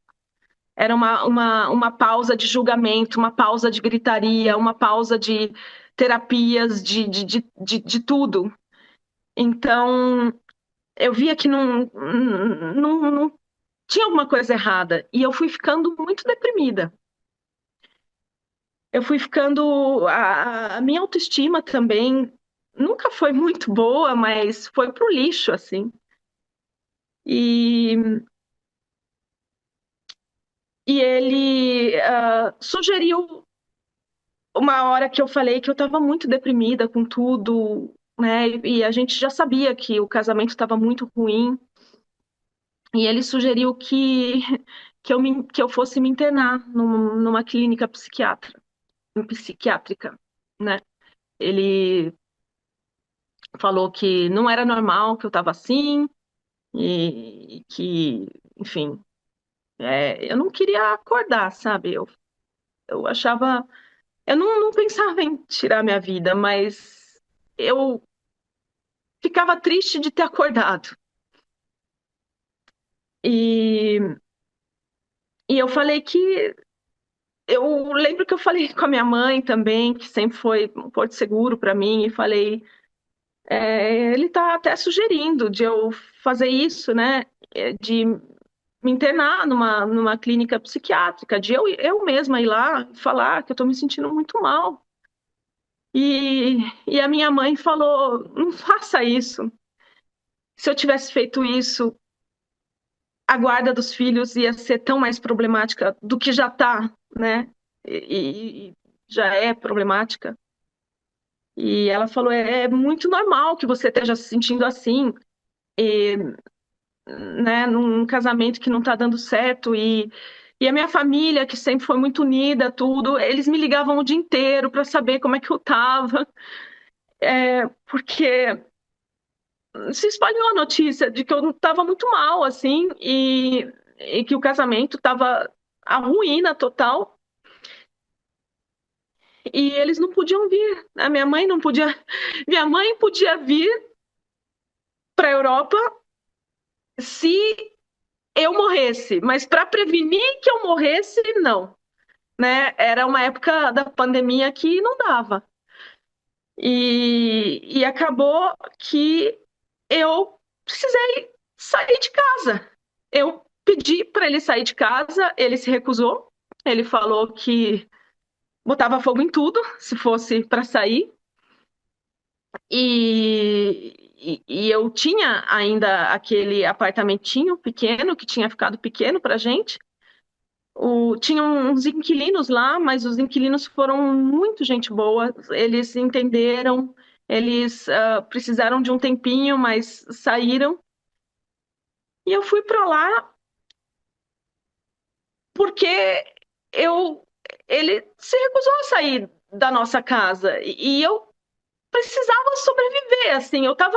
Speaker 1: era uma pausa de julgamento, uma pausa de gritaria, uma pausa de terapias, de tudo. Então, eu via que não tinha alguma coisa errada. E eu fui ficando muito deprimida. Eu fui ficando. A minha autoestima também nunca foi muito boa, mas foi pro lixo, assim. E E ele sugeriu uma hora que eu falei que eu estava muito deprimida com tudo, né? E a gente já sabia que o casamento estava muito ruim. E ele sugeriu que eu fosse me internar numa clínica psiquiátrica, né? Ele falou que não era normal que eu estava assim e que, enfim, eu não queria acordar, sabe? Eu achava. Eu não pensava em tirar minha vida, mas eu ficava triste de ter acordado. E, e eu falei que. Eu lembro que eu falei com a minha mãe também, que sempre foi um porto seguro para mim, e falei: ele está até sugerindo de eu fazer isso, né? De me internar numa clínica psiquiátrica, de eu mesma ir lá e falar que eu estou me sentindo muito mal. E a minha mãe falou: não faça isso. Se eu tivesse feito isso, a guarda dos filhos ia ser tão mais problemática do que já está, né? E já é problemática. E ela falou: é muito normal que você esteja se sentindo assim, e, né? Num casamento que não está dando certo. E a minha família, que sempre foi muito unida, tudo, eles me ligavam o dia inteiro para saber como é que eu estava, porque se espalhou a notícia de que eu estava muito mal, assim, e que o casamento estava a ruína total, e eles não podiam vir. A minha mãe não podia. Minha mãe podia vir para a Europa se eu morresse, mas para prevenir que eu morresse, não. Né? Era uma época da pandemia que não dava. E acabou que eu precisei sair de casa. Eu pedi para ele sair de casa, ele se recusou. Ele falou que botava fogo em tudo se fosse para sair. E eu tinha ainda aquele apartamentinho pequeno que tinha ficado pequeno para gente. Tinha uns inquilinos lá, mas os inquilinos foram muito gente boa. Eles entenderam, eles precisaram de um tempinho, mas saíram. E eu fui para lá porque eu, ele se recusou a sair da nossa casa e eu precisava sobreviver. Assim, eu estava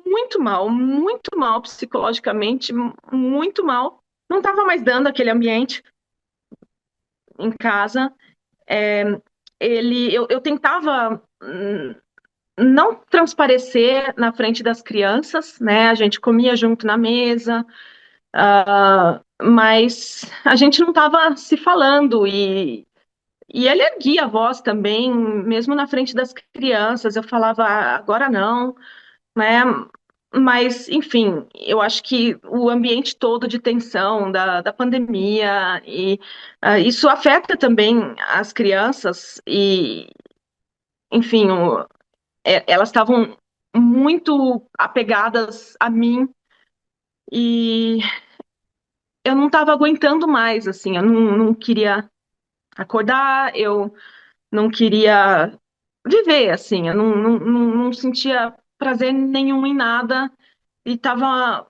Speaker 1: muito mal psicologicamente, muito mal. Não estava mais dando aquele ambiente em casa. É, eu tentava não transparecer na frente das crianças, né? A gente comia junto na mesa, mas a gente não estava se falando e ele erguia a voz também, mesmo na frente das crianças. Eu falava, "Ah, agora não, né? Mas, enfim, eu acho que o ambiente todo de tensão da pandemia e isso afeta também as crianças e, enfim, elas estavam muito apegadas a mim e eu não estava aguentando mais, assim, eu não queria acordar, eu não queria viver, assim, eu não sentia prazer nenhum em nada e estava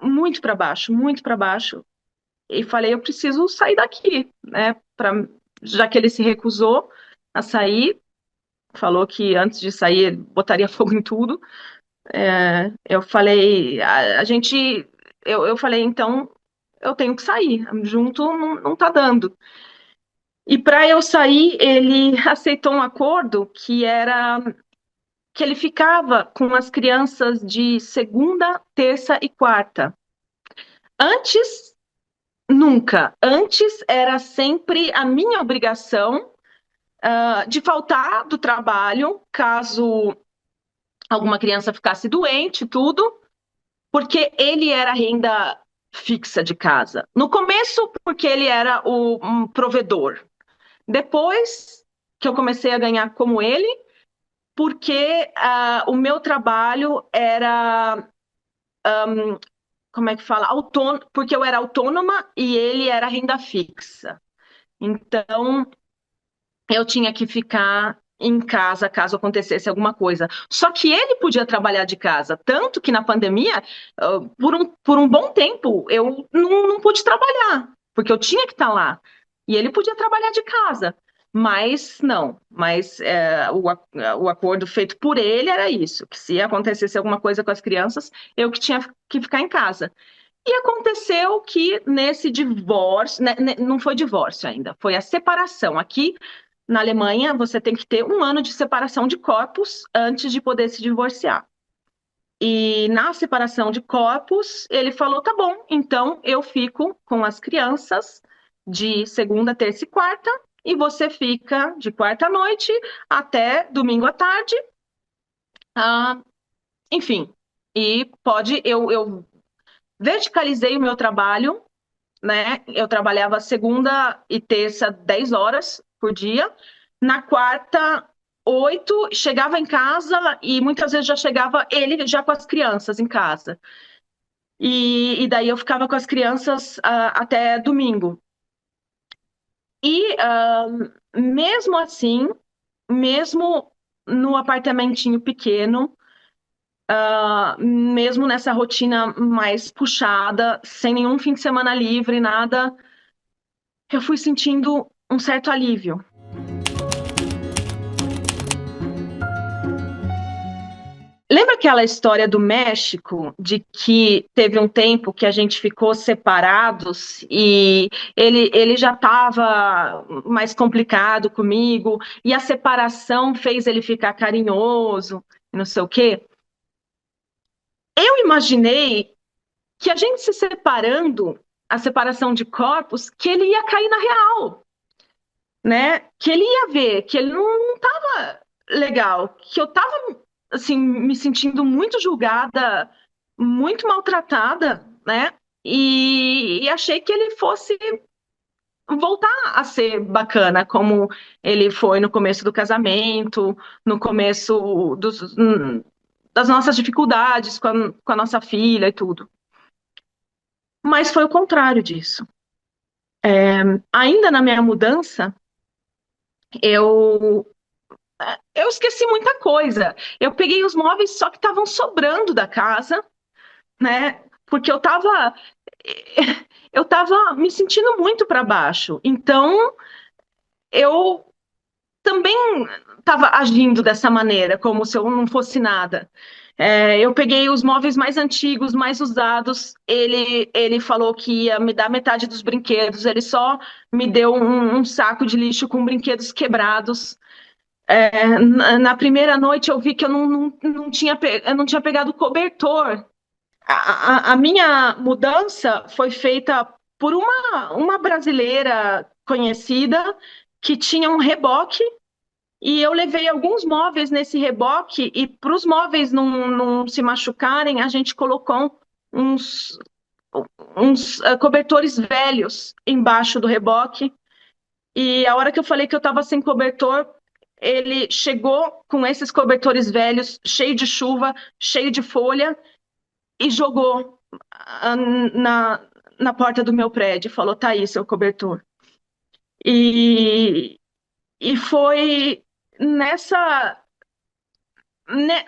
Speaker 1: muito para baixo, muito para baixo. E falei, eu preciso sair daqui, né? Já que ele se recusou a sair, falou que antes de sair ele botaria fogo em tudo. Eu falei, eu falei, então eu tenho que sair, junto não tá dando. E para eu sair, ele aceitou um acordo que era que ele ficava com as crianças de segunda, terça e quarta. Antes, nunca. Antes era sempre a minha obrigação de faltar do trabalho caso alguma criança ficasse doente, tudo, porque ele era a renda fixa de casa. No começo, porque ele era um provedor. Depois que eu comecei a ganhar como ele, porque o meu trabalho era, como é que fala? Porque eu era autônoma e ele era renda fixa. Então, eu tinha que ficar em casa caso acontecesse alguma coisa. Só que ele podia trabalhar de casa, tanto que na pandemia, por um bom tempo, eu não pude trabalhar, porque eu tinha que estar lá. E ele podia trabalhar de casa. Mas não, o acordo feito por ele era isso, que se acontecesse alguma coisa com as crianças, eu que tinha que ficar em casa. E aconteceu que nesse divórcio, né, não foi divórcio ainda, foi a separação. Aqui na Alemanha, você tem que ter 1 ano de separação de corpos antes de poder se divorciar. E na separação de corpos, ele falou: tá bom, então eu fico com as crianças de segunda, terça e quarta, e você fica de quarta à noite até domingo à tarde. Ah, enfim, e eu verticalizei o meu trabalho, né? Eu trabalhava segunda e terça, 10 horas por dia. Na quarta, 8, chegava em casa e muitas vezes já chegava ele já com as crianças em casa. E daí eu ficava com as crianças até domingo. E mesmo assim, mesmo no apartamentinho pequeno, mesmo nessa rotina mais puxada, sem nenhum fim de semana livre, nada, eu fui sentindo um certo alívio. Lembra aquela história do México, de que teve um tempo que a gente ficou separados e ele já estava mais complicado comigo e a separação fez ele ficar carinhoso, não sei o quê? Eu imaginei que a gente se separando, a separação de corpos, que ele ia cair na real, né? Que ele ia ver que ele não estava. legal, que eu tava, assim, me sentindo muito julgada, muito maltratada, né? E achei que ele fosse voltar a ser bacana, como ele foi no começo do casamento, no começo das nossas dificuldades com a nossa filha e tudo. Mas foi o contrário disso. Ainda na minha mudança, eu eu esqueci muita coisa. Eu peguei os móveis só que estavam sobrando da casa, né? Porque eu tava me sentindo muito para baixo. Então, eu também estava agindo dessa maneira, como se eu não fosse nada. Eu peguei os móveis mais antigos, mais usados. Ele falou que ia me dar metade dos brinquedos. Ele só me deu um saco de lixo com brinquedos quebrados. Na primeira noite eu vi que eu não tinha pegado o cobertor. A minha mudança foi feita por uma brasileira conhecida que tinha um reboque e eu levei alguns móveis nesse reboque e para os móveis não se machucarem, a gente colocou uns, uns cobertores velhos embaixo do reboque. E a hora que eu falei que eu estava sem cobertor, ele chegou com esses cobertores velhos, cheio de chuva, cheio de folha, e jogou na porta do meu prédio. Falou: tá aí seu cobertor. E, e foi nessa,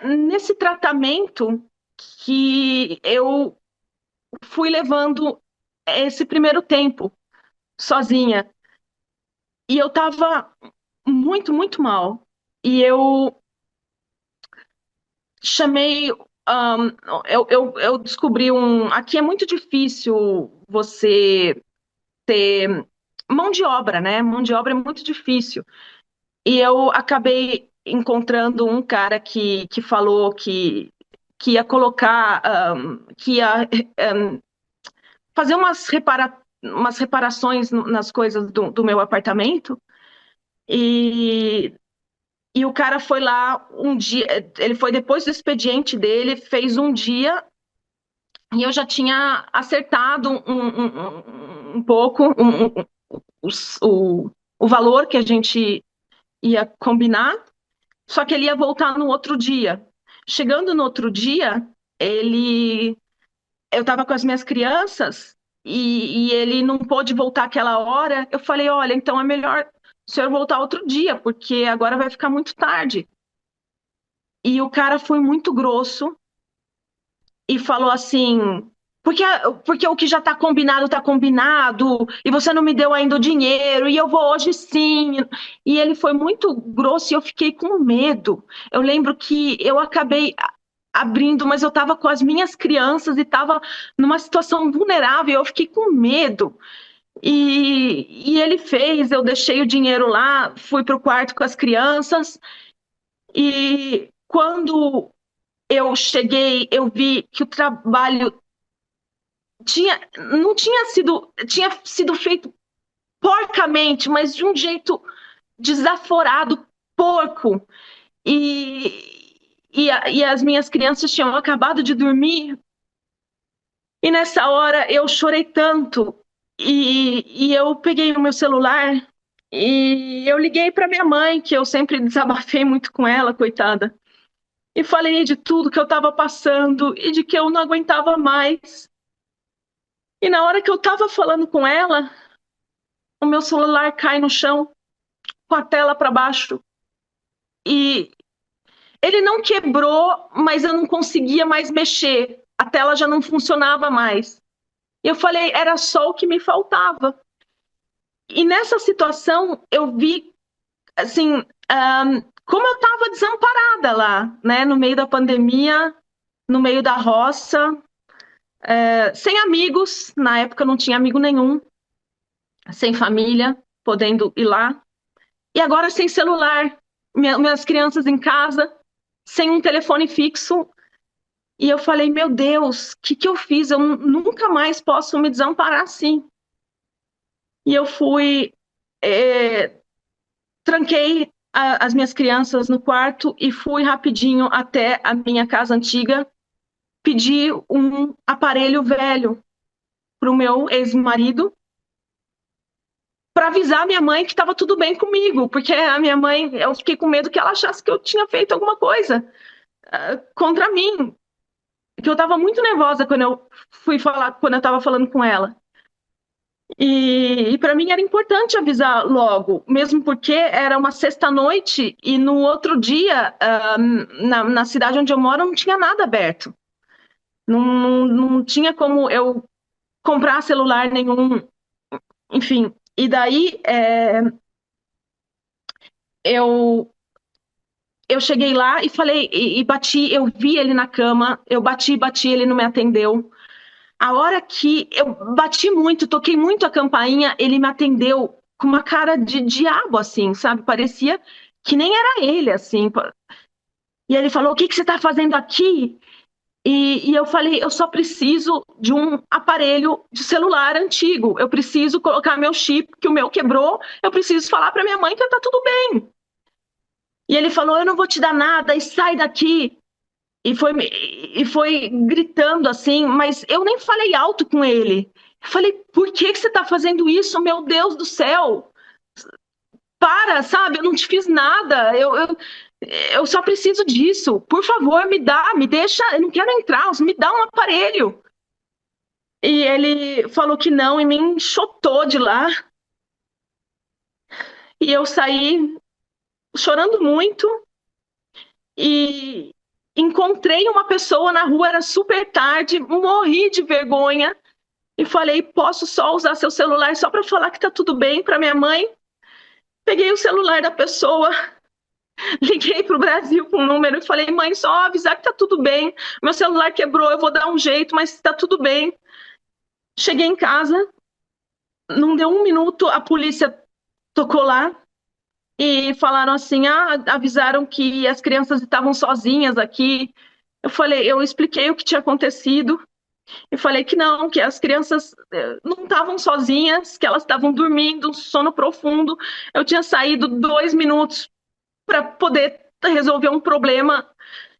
Speaker 1: nesse tratamento que eu fui levando esse primeiro tempo sozinha. E eu estava muito, muito mal. E eu chamei. Eu descobri um. Aqui é muito difícil você ter mão de obra, né? Mão de obra é muito difícil. E eu acabei encontrando um cara que falou que ia colocar, que ia fazer umas reparações nas coisas do meu apartamento. E E o cara foi lá um dia, ele foi depois do expediente dele, fez um dia, e eu já tinha acertado um pouco os- o, o valor que a gente ia combinar, só que ele ia voltar no outro dia. Chegando no outro dia, eu estava com as minhas crianças e ele não pôde voltar aquela hora. Eu falei: olha, então é melhor o senhor voltar outro dia, porque agora vai ficar muito tarde. E o cara foi muito grosso e falou assim: porque, porque o que já está combinado, e você não me deu ainda o dinheiro, e eu vou hoje sim. E ele foi muito grosso e eu fiquei com medo. Eu lembro que eu acabei abrindo, mas eu estava com as minhas crianças e estava numa situação vulnerável, eu fiquei com medo. E ele fez, eu deixei o dinheiro lá, fui para o quarto com as crianças, e quando eu cheguei, eu vi que o trabalho não tinha sido, tinha sido feito porcamente, mas de um jeito desaforado, porco. E as minhas crianças tinham acabado de dormir, e nessa hora eu chorei tanto. E eu peguei o meu celular e eu liguei para minha mãe, que eu sempre desabafei muito com ela, coitada. E falei de tudo que eu estava passando e de que eu não aguentava mais. E na hora que eu estava falando com ela, o meu celular cai no chão com a tela para baixo. E ele não quebrou, mas eu não conseguia mais mexer. A tela já não funcionava mais. E eu falei: era só o que me faltava. E nessa situação eu vi, assim, como eu estava desamparada lá, né, no meio da pandemia, no meio da roça, sem amigos. Na época eu não tinha amigo nenhum, sem família, podendo ir lá. E agora sem celular, minhas crianças em casa, sem um telefone fixo. E eu falei: meu Deus, o que eu fiz? Eu nunca mais posso me desamparar assim. E eu fui, é, tranquei as minhas crianças no quarto e fui rapidinho até a minha casa antiga pedir um aparelho velho para o meu ex-marido para avisar a minha mãe que estava tudo bem comigo, porque a minha mãe, eu fiquei com medo que ela achasse que eu tinha feito alguma coisa contra mim, que eu estava muito nervosa quando eu fui falar, quando eu estava falando com ela. E para mim era importante avisar logo, mesmo porque era uma sexta-noite e no outro dia, na cidade onde eu moro, não tinha nada aberto. Não tinha como eu comprar celular nenhum, enfim. E daí eu, eu cheguei lá e falei, e bati, eu vi ele na cama, eu bati, ele não me atendeu. A hora que eu bati muito, toquei muito a campainha, ele me atendeu com uma cara de diabo, assim, sabe? Parecia que nem era ele, assim. E ele falou: O que que você está fazendo aqui? E eu falei: Eu só preciso de um aparelho de celular antigo. Eu preciso colocar meu chip, que o meu quebrou. Eu preciso falar para minha mãe que tá tudo bem. E ele falou: Eu não vou te dar nada e sai daqui. E foi gritando assim, mas eu nem falei alto com ele. Eu falei, por que que você tá fazendo isso? Meu Deus do céu! Para, sabe? Eu não te fiz nada. Eu só preciso disso. Por favor, me dá, me deixa. Eu não quero entrar, me dá um aparelho. E ele falou que não e me enxotou de lá. E eu saí chorando muito e encontrei uma pessoa na rua, era super tarde, morri de vergonha. E falei, posso só usar seu celular só para falar que tá tudo bem para minha mãe? Peguei o celular da pessoa, liguei pro Brasil com o número e falei, mãe, só avisar que tá tudo bem. Meu celular quebrou, eu vou dar um jeito, mas tá tudo bem. Cheguei em casa, não deu um minuto, a polícia tocou lá e falaram assim, avisaram que as crianças estavam sozinhas aqui. Eu falei, eu expliquei o que tinha acontecido. Eu falei que não, que as crianças não estavam sozinhas, que elas estavam dormindo, um sono profundo. Eu tinha saído 2 minutos para poder resolver um problema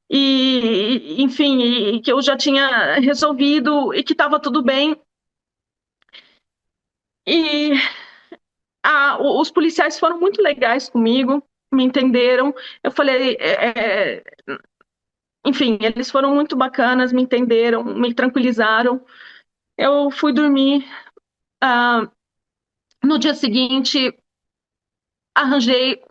Speaker 1: e, enfim, e que eu já tinha resolvido e que estava tudo bem. E os policiais foram muito legais comigo, me entenderam. Eu falei, enfim, eles foram muito bacanas, me entenderam, me tranquilizaram. Eu fui dormir. Uh, no dia seguinte, arranjei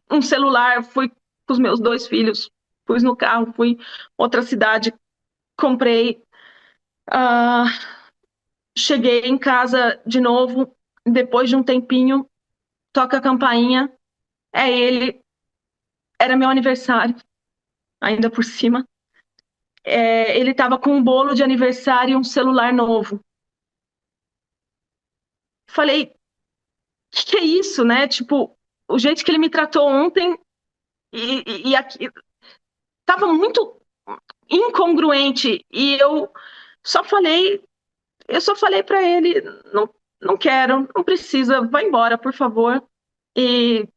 Speaker 1: um celular, fui com os meus 2 filhos, pus no carro, fui outra cidade, comprei, uh, cheguei em casa de novo, depois de um tempinho, toca a campainha, é ele, era meu aniversário, ainda por cima. Ele estava com um bolo de aniversário e um celular novo. Falei, que é isso, né? Tipo, o jeito que ele me tratou ontem e aqui, tava muito incongruente e só falei eu só falei para ele, não, não quero, não precisa, vai embora, por favor. E,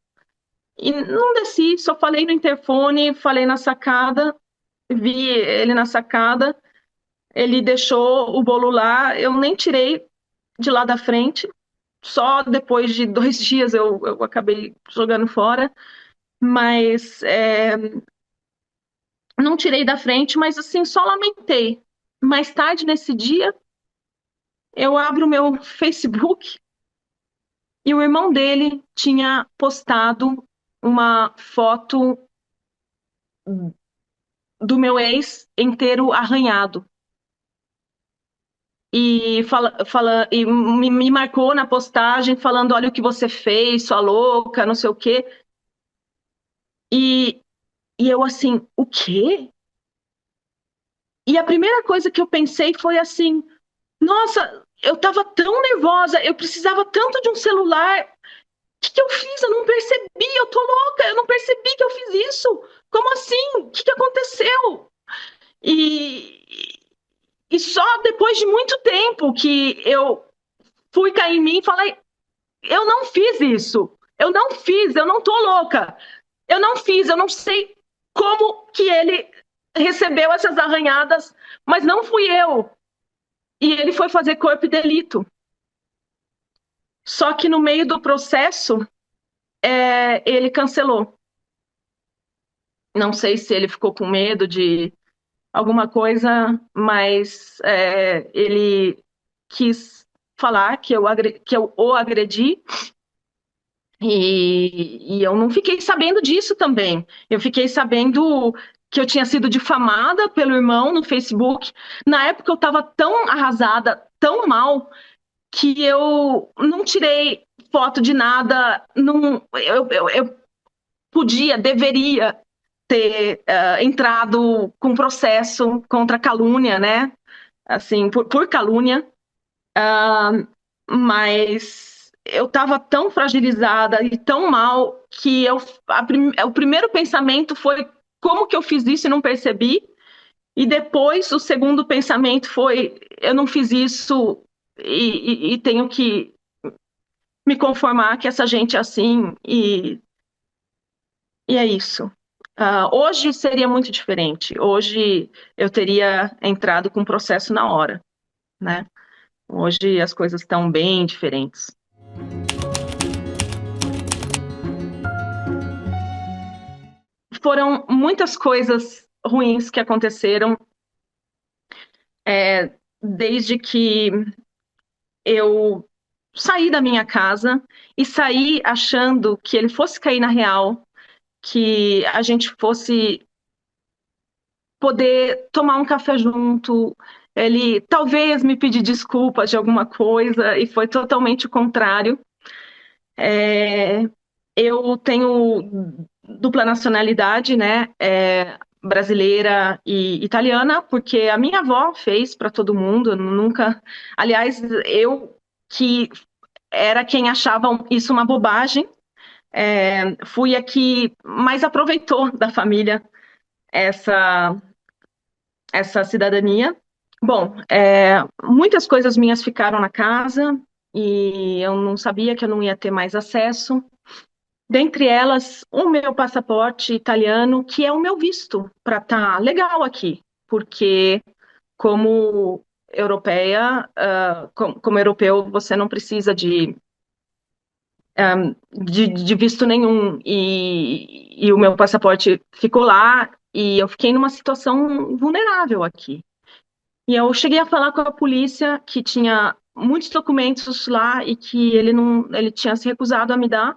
Speaker 1: e não desci, só falei no interfone, falei na sacada, vi ele na sacada, ele deixou o bolo lá, eu nem tirei de lá da frente, só depois de 2 dias eu acabei jogando fora, mas não tirei da frente, mas assim, só lamentei. Mais tarde nesse dia, eu abro o meu Facebook e o irmão dele tinha postado uma foto do meu ex inteiro arranhado. E me marcou na postagem falando: olha o que você fez, sua louca, não sei o quê. E, e eu assim, o quê? E a primeira coisa que eu pensei foi assim: nossa, eu tava tão nervosa, eu precisava tanto de um celular. Que eu fiz? Eu não percebi, eu tô louca, eu não percebi que eu fiz isso. Como assim? O que aconteceu? E, e só depois de muito tempo que eu fui cair em mim e falei, eu não fiz isso. Eu não fiz, eu não tô louca. Eu não fiz, eu não sei como que ele recebeu essas arranhadas, mas não fui eu. E ele foi fazer corpo e delito. Só que no meio do processo, ele cancelou. Não sei se ele ficou com medo de alguma coisa, mas ele quis falar que eu o agredi. E eu não fiquei sabendo disso também. Eu fiquei sabendo que eu tinha sido difamada pelo irmão no Facebook. Na época eu estava tão arrasada, tão mal, que eu não tirei foto de nada. Não, eu podia, deveria ter entrado com processo contra calúnia, né? Assim, por calúnia. Mas eu estava tão fragilizada e tão mal que o primeiro pensamento foi como que eu fiz isso e não percebi? E depois o segundo pensamento foi eu não fiz isso e tenho que me conformar que essa gente é assim e é isso. Hoje seria muito diferente. Hoje eu teria entrado com o processo na hora, né? Hoje as coisas estão bem diferentes. Foram muitas coisas ruins que aconteceram desde que eu saí da minha casa e saí achando que ele fosse cair na real, que a gente fosse poder tomar um café junto, ele talvez me pedir desculpas de alguma coisa, e foi totalmente o contrário. É, eu tenho dupla nacionalidade, né? Brasileira e italiana, porque a minha avó fez para todo mundo, eu nunca. Aliás, eu que era quem achava isso uma bobagem, fui a que mais aproveitou da família essa, essa cidadania. Bom, muitas coisas minhas ficaram na casa e eu não sabia que eu não ia ter mais acesso. Dentre elas, o meu passaporte italiano, que é o meu visto para estar legal aqui, porque como europeia, como europeu, você não precisa de visto nenhum. E o meu passaporte ficou lá e eu fiquei numa situação vulnerável aqui. E eu cheguei a falar com a polícia que tinha muitos documentos lá e que ele tinha se recusado a me dar,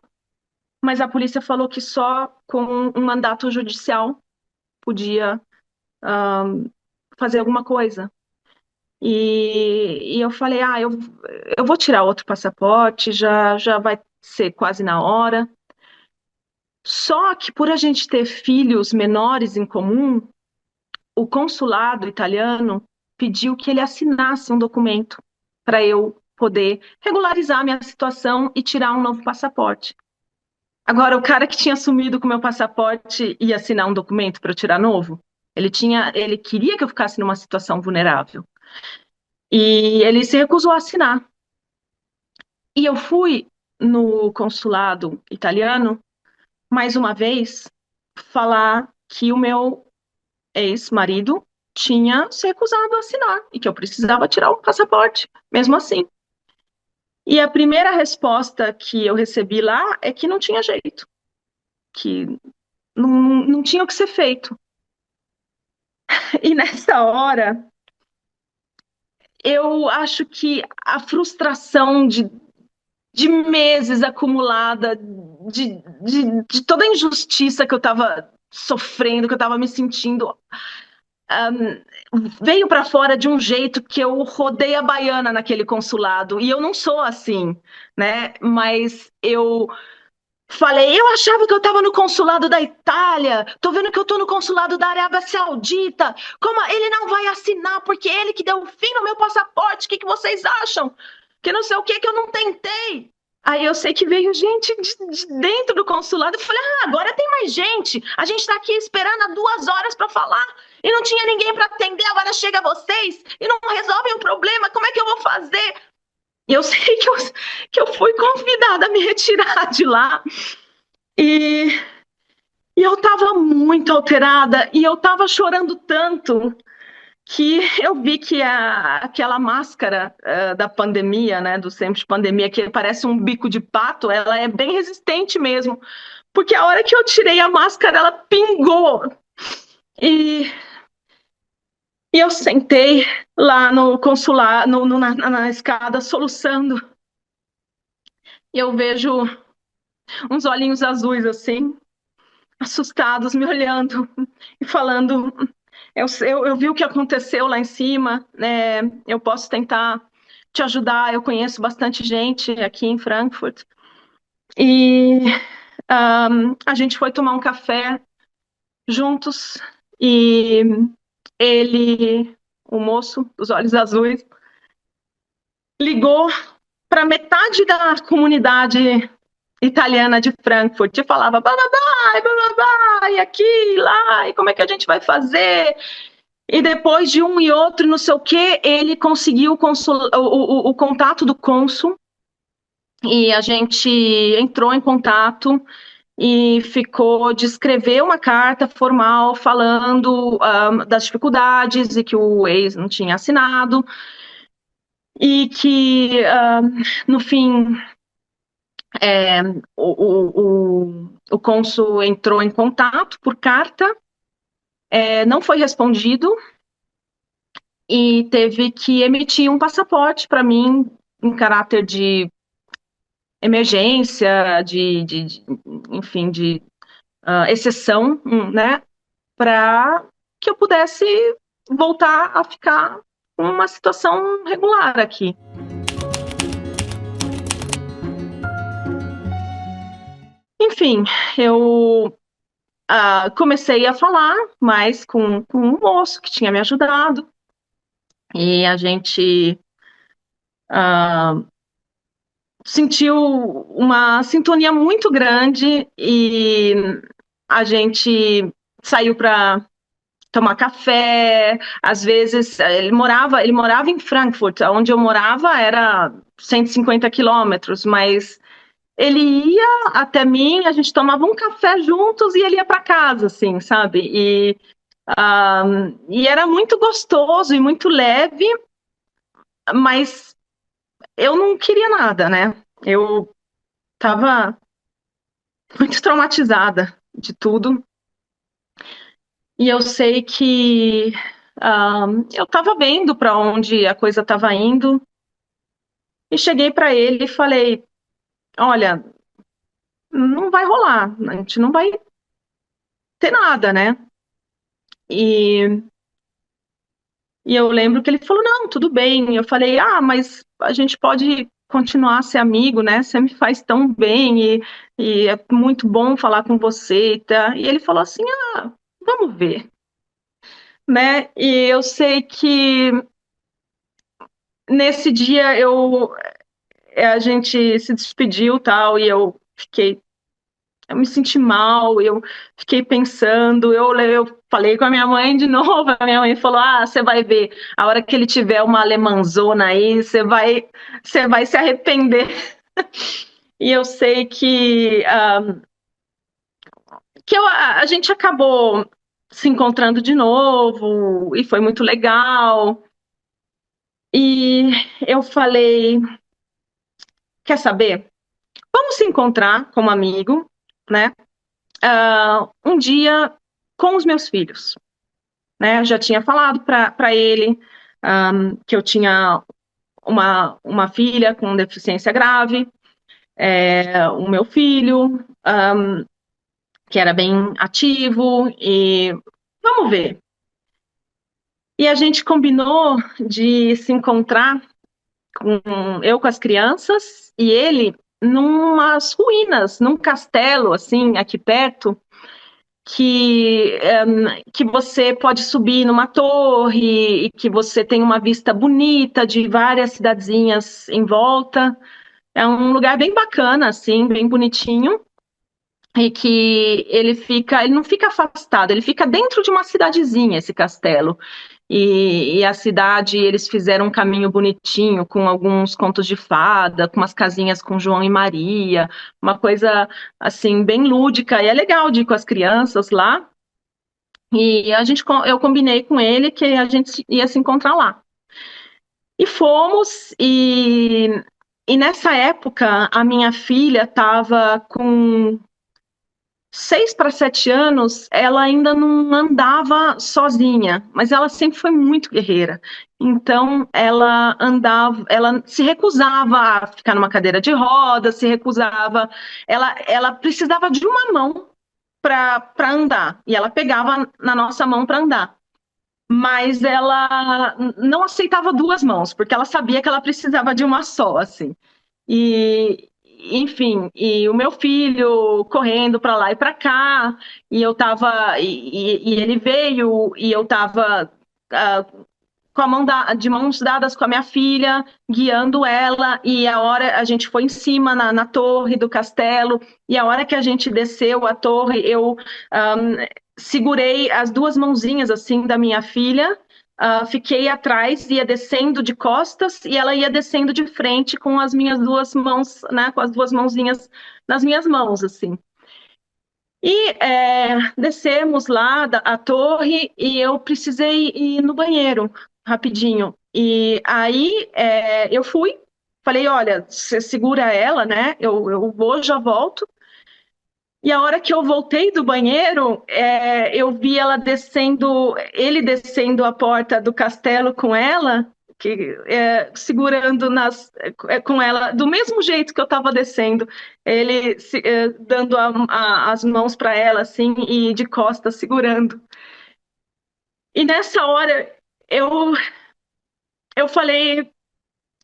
Speaker 1: mas a polícia falou que só com um mandato judicial podia fazer alguma coisa. E eu falei, eu vou tirar outro passaporte, já vai ser quase na hora. Só que por a gente ter filhos menores em comum, o consulado italiano pediu que ele assinasse um documento para eu poder regularizar minha situação e tirar um novo passaporte. Agora, o cara que tinha sumido com meu passaporte ia assinar um documento para eu tirar novo. Ele queria que eu ficasse numa situação vulnerável. E ele se recusou a assinar. E eu fui no consulado italiano, mais uma vez, falar que o meu ex-marido tinha se recusado a assinar e que eu precisava tirar o passaporte, mesmo assim. E a primeira resposta que eu recebi lá é que não tinha jeito, que não tinha o que ser feito. E nessa hora, eu acho que a frustração de meses acumulada, de toda a injustiça que eu estava sofrendo, que eu estava me sentindo, veio para fora de um jeito que eu rodei a baiana naquele consulado. E eu não sou assim, né? Mas eu falei, eu achava que eu estava no consulado da Itália, tô vendo que eu tô no consulado da Arábia Saudita. Como ele não vai assinar porque ele que deu fim no meu passaporte? O que que vocês acham? Que não sei o que que eu não tentei. Aí eu sei que veio gente de dentro do consulado. Eu falei, agora tem mais gente. A gente está aqui esperando há 2 horas para falar e não tinha ninguém para atender. Agora chega vocês e não resolvem o problema. Como é que eu vou fazer? E eu sei que eu fui convidada a me retirar de lá. E alterada e eu tava chorando tanto que eu vi que aquela máscara da pandemia, né, dos tempos de pandemia, que parece um bico de pato, ela é bem resistente mesmo, porque a hora que eu tirei a máscara, ela pingou. E, e eu sentei lá no consulado, na escada, soluçando, e eu vejo uns olhinhos azuis assim, assustados, me olhando e falando: eu vi o que aconteceu lá em cima, né? Eu posso tentar te ajudar. Eu conheço bastante gente aqui em Frankfurt. E a gente foi tomar um café juntos e ele, o moço dos olhos azuis, ligou para metade da comunidade italiana de Frankfurt e falava bababá, bababá, e aqui, e lá, e como é que a gente vai fazer? E depois de um e outro, não sei o que, ele conseguiu o contato do cônsul e a gente entrou em contato e ficou de escrever uma carta formal falando das dificuldades e que o ex não tinha assinado e que, no fim, é, o cônsul entrou em contato por carta, não foi respondido e teve que emitir um passaporte para mim em caráter de emergência, enfim, de exceção, né, para que eu pudesse voltar a ficar uma situação regular aqui. Enfim, eu comecei a falar mais com um moço que tinha me ajudado e a gente sentiu uma sintonia muito grande e a gente saiu para tomar café. Às vezes ele morava em Frankfurt, onde eu morava era 150 quilômetros, mas ele ia até mim, a gente tomava um café juntos e ele ia para casa, assim, sabe? E era muito gostoso e muito leve, mas eu não queria nada, né? Eu estava muito traumatizada de tudo. E eu sei que eu estava vendo para onde a coisa estava indo e cheguei para ele e falei: olha, não vai rolar, a gente não vai ter nada, né? E, e eu lembro que ele falou: não, tudo bem. Eu falei: mas a gente pode continuar a ser amigo, né? Você me faz tão bem e é muito bom falar com você, tá? E ele falou assim: vamos ver, né? E eu sei que nesse dia a gente se despediu tal e eu me senti mal, eu fiquei pensando, eu falei com a minha mãe de novo, a minha mãe falou: você vai ver, a hora que ele tiver uma alemãzona aí, você vai se arrepender. E eu sei que a gente acabou se encontrando de novo e foi muito legal. E eu falei: quer saber? Vamos se encontrar como amigo, né? Um dia com os meus filhos, né? Eu já tinha falado para ele que eu tinha uma filha com deficiência grave, o meu filho, que era bem ativo, e vamos ver. E a gente combinou de se encontrar eu com as crianças e ele numas ruínas, num castelo assim aqui perto que você pode subir numa torre e que você tem uma vista bonita de várias cidadezinhas em volta. É um lugar bem bacana, assim, bem bonitinho. E que ele não fica afastado, ele fica dentro de uma cidadezinha, esse castelo. E a cidade, eles fizeram um caminho bonitinho, com alguns contos de fada, com umas casinhas com João e Maria, uma coisa, assim, bem lúdica. E é legal de ir com as crianças lá. E eu combinei com ele que a gente ia se encontrar lá. E fomos, e nessa época a minha filha estava com 6 para 7 anos, ela ainda não andava sozinha, mas ela sempre foi muito guerreira. Então ela andava, ela se recusava a ficar numa cadeira de rodas, se recusava, ela precisava de uma mão para andar, e ela pegava na nossa mão para andar. Mas ela não aceitava duas mãos, porque ela sabia que ela precisava de uma só, assim. E, enfim, e o meu filho correndo para lá e para cá, e eu tava, e ele veio, e eu tava com de mãos dadas com a minha filha, guiando ela, e a hora a gente foi em cima na torre do castelo, e a hora que a gente desceu a torre, eu segurei as duas mãozinhas assim da minha filha, fiquei atrás, ia descendo de costas, e ela ia descendo de frente com as minhas duas mãos, né, com as duas mãozinhas nas minhas mãos, assim. E descemos lá a torre e eu precisei ir no banheiro rapidinho. E aí eu fui, falei, olha, você segura ela, né? Eu vou, já volto. E a hora que eu voltei do banheiro, eu vi ela descendo, ele descendo a porta do castelo com ela, segurando com ela, do mesmo jeito que eu estava descendo, ele dando as mãos para ela, assim, e de costas segurando. E nessa hora, eu, eu falei,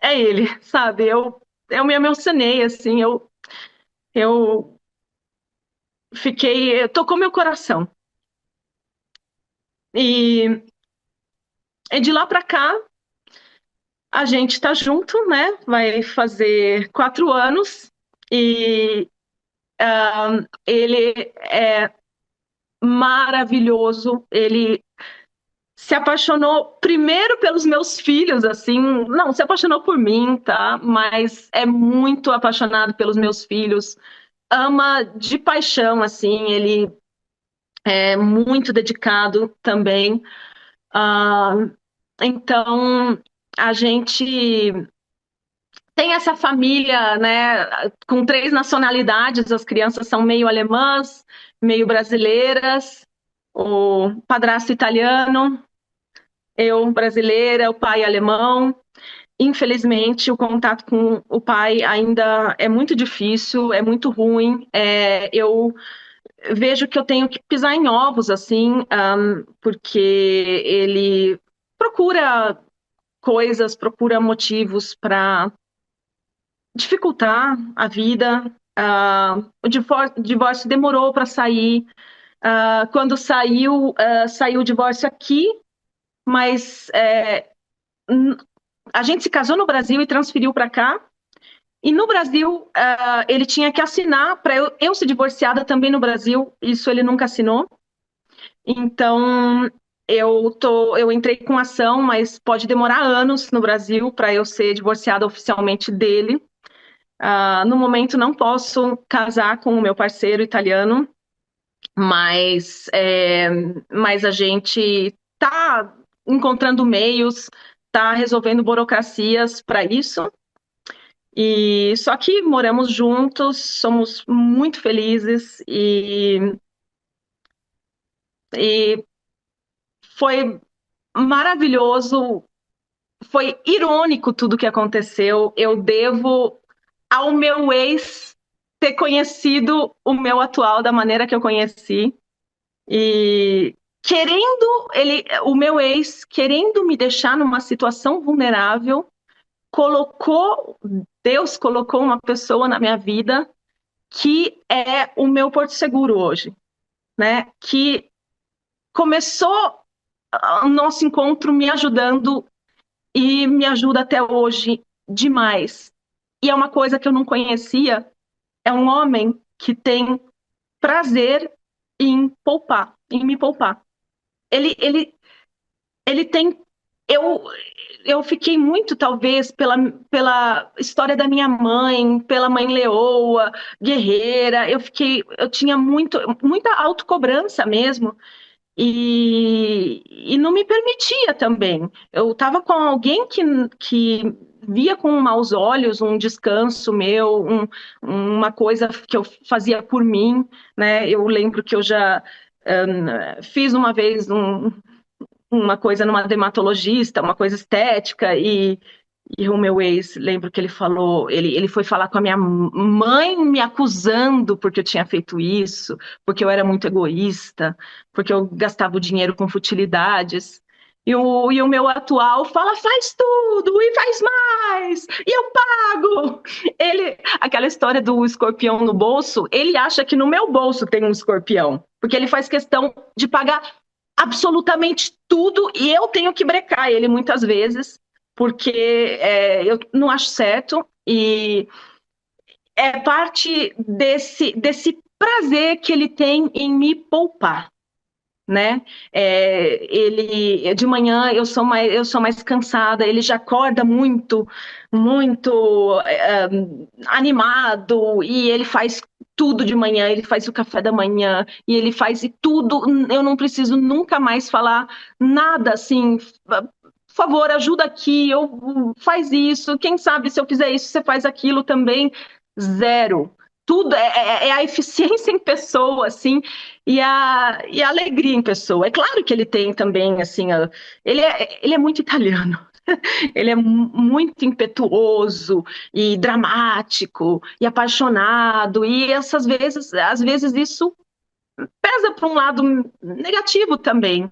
Speaker 1: é ele, sabe? Eu me emocionei, assim, eu tocou meu coração. E de lá para cá, a gente tá junto, né? Vai fazer 4 anos e ele é maravilhoso. Ele se apaixonou primeiro pelos meus filhos, assim, não, se apaixonou por mim, tá? Mas é muito apaixonado pelos meus filhos, ama de paixão, assim, ele é muito dedicado também. Ah, então, a gente tem essa família, né, com 3 nacionalidades, as crianças são meio alemãs, meio brasileiras, o padrasto italiano, eu brasileira, o pai alemão. Infelizmente, o contato com o pai ainda é muito difícil, é muito ruim. Eu vejo que eu tenho que pisar em ovos, assim, porque ele procura coisas, procura motivos para dificultar a vida. O divórcio demorou para sair. Quando saiu, saiu o divórcio aqui, mas a gente se casou no Brasil e transferiu para cá. E no Brasil, ele tinha que assinar para eu ser divorciada também no Brasil. Isso ele nunca assinou. Então, eu entrei com ação, mas pode demorar anos no Brasil para eu ser divorciada oficialmente dele. No momento, não posso casar com o meu parceiro italiano, mas, mas a gente está encontrando meios, está resolvendo burocracias para isso. E só que moramos juntos, somos muito felizes e foi maravilhoso, foi irônico tudo que aconteceu. Eu devo ao meu ex ter conhecido o meu atual da maneira que eu conheci. E o meu ex, querendo me deixar numa situação vulnerável, Deus colocou uma pessoa na minha vida que é o meu porto seguro hoje, né? Que começou o nosso encontro me ajudando e me ajuda até hoje demais. E é uma coisa que eu não conhecia, é um homem que tem prazer em poupar, em me poupar. Ele, ele, ele tem. Eu, eu fiquei muito, talvez, pela história da minha mãe, pela mãe leoa, guerreira. Eu tinha muita autocobrança mesmo. e não me permitia também. Eu estava com alguém que via com maus olhos um descanso meu, uma coisa que eu fazia por mim, né? Eu lembro que eu já fiz uma vez uma coisa numa dermatologista, uma coisa estética, e o meu ex, lembro que ele falou, ele foi falar com a minha mãe me acusando porque eu tinha feito isso, porque eu era muito egoísta, porque eu gastava o dinheiro com futilidades. E o meu atual fala, faz tudo e faz mais, e eu pago. Aquela história do escorpião no bolso, ele acha que no meu bolso tem um escorpião, porque ele faz questão de pagar absolutamente tudo e eu tenho que brecar ele muitas vezes, porque eu não acho certo e é parte desse prazer que ele tem em me poupar, né? Ele de manhã eu sou mais cansada, ele já acorda muito animado e ele faz tudo de manhã, ele faz o café da manhã e ele faz e tudo. Eu não preciso nunca mais falar nada assim. Por favor, ajuda aqui, faz isso. Quem sabe se eu fizer isso, você faz aquilo também. Zero. Tudo é a eficiência em pessoa, assim, e a alegria em pessoa. É claro que ele tem também, assim, ele é muito italiano, ele é muito impetuoso e dramático e apaixonado, e às vezes isso pesa para um lado negativo também.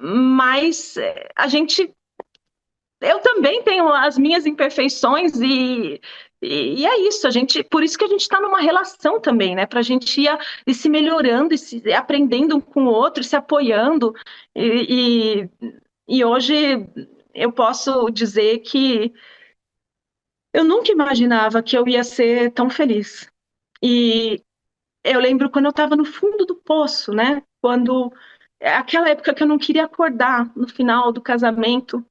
Speaker 1: Mas eu também tenho as minhas imperfeições e é isso, por isso que a gente está numa relação também, né? Para a gente ir se melhorando, e se aprendendo um com o outro, se apoiando. E, e hoje eu posso dizer que eu nunca imaginava que eu ia ser tão feliz. E eu lembro quando eu estava no fundo do poço, né? Quando aquela época que eu não queria acordar no final do casamento,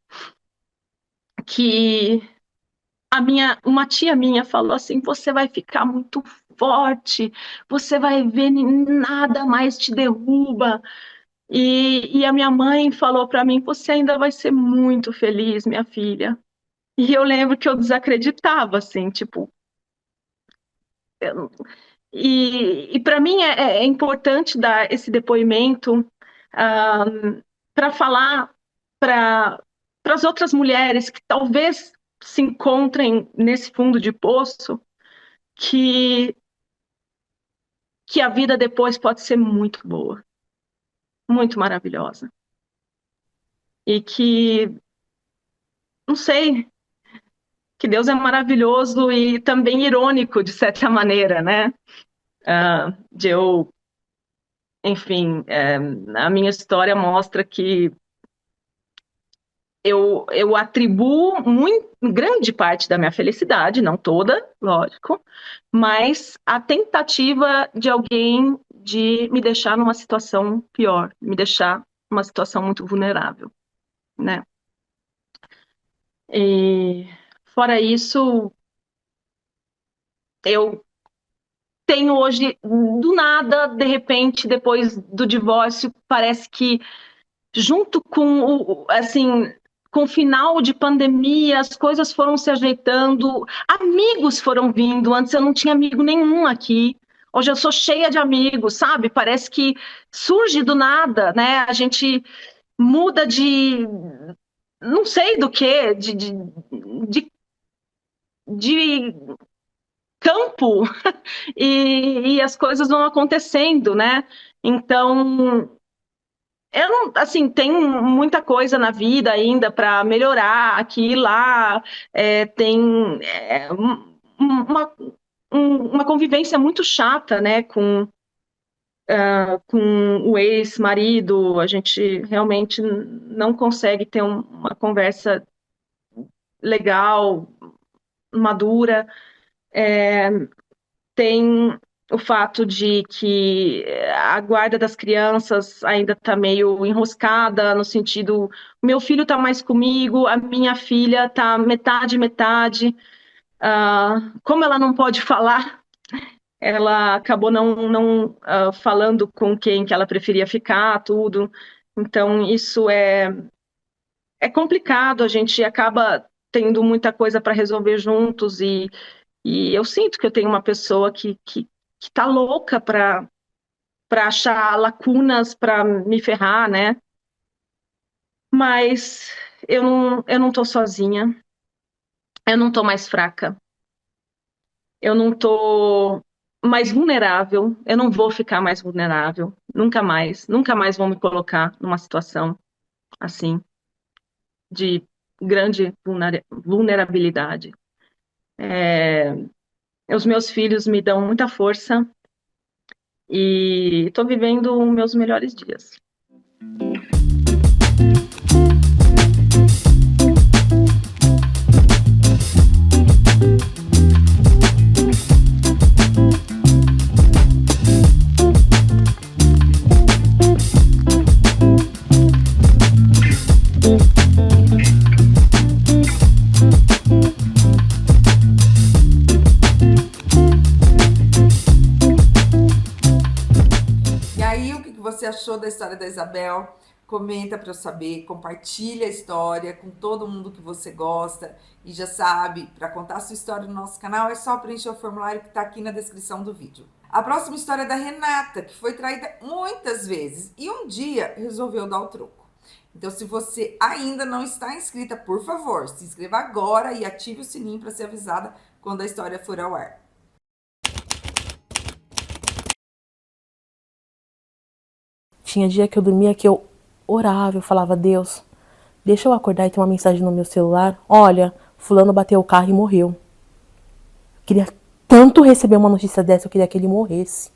Speaker 1: que uma tia minha falou assim: você vai ficar muito forte, você vai ver, nada mais te derruba. E a minha mãe falou para mim: você ainda vai ser muito feliz, minha filha. E eu lembro que eu desacreditava, assim, tipo. E para mim é importante dar esse depoimento para falar para as outras mulheres que talvez se encontrem nesse fundo de poço que, que a vida depois pode ser muito boa, muito maravilhosa. E que, não sei, que Deus é maravilhoso e também irônico, de certa maneira, né? De eu, enfim, a minha história mostra que eu atribuo muito, grande parte da minha felicidade, não toda, lógico, mas a tentativa de alguém de me deixar numa situação pior, me deixar numa situação muito vulnerável, né? E fora isso, eu tenho hoje, do nada, de repente, depois do divórcio, parece que junto com assim, com o final de pandemia, as coisas foram se ajeitando, amigos foram vindo. Antes eu não tinha amigo nenhum aqui. Hoje eu sou cheia de amigos, sabe? Parece que surge do nada, né? A gente muda de não sei do que, de, de campo e as coisas vão acontecendo, né? Então, eu não, assim, tem muita coisa na vida ainda para melhorar aqui e lá, tem uma, uma convivência muito chata, né, com o ex-marido, a gente realmente não consegue ter uma conversa legal, madura. Tem o fato de que a guarda das crianças ainda está meio enroscada, no sentido, meu filho está mais comigo, a minha filha está metade, metade. Como ela não pode falar, ela acabou não falando com quem que ela preferia ficar, tudo. Então, isso é complicado, a gente acaba tendo muita coisa para resolver juntos e eu sinto que eu tenho uma pessoa que tá louca para achar lacunas para me ferrar, né? Mas eu não tô sozinha, eu não tô mais fraca, eu não tô mais vulnerável, eu não vou ficar mais vulnerável, nunca mais vou me colocar numa situação assim de grande vulnerabilidade. É, os meus filhos me dão muita força e estou vivendo os meus melhores dias.
Speaker 2: E aí, o que você achou da história da Isabel? Comenta para eu saber, compartilha a história com todo mundo que você gosta e já sabe, para contar a sua história no nosso canal é só preencher o formulário que está aqui na descrição do vídeo. A próxima história é da Renata, que foi traída muitas vezes e um dia resolveu dar o troco. Então, se você ainda não está inscrita, por favor, se inscreva agora e ative o sininho para ser avisada quando a história for ao ar.
Speaker 3: Tinha dia que eu dormia que eu orava, eu falava, Deus, deixa eu acordar e ter uma mensagem no meu celular. Olha, fulano bateu o carro e morreu. Eu queria tanto receber uma notícia dessa, eu queria que ele morresse.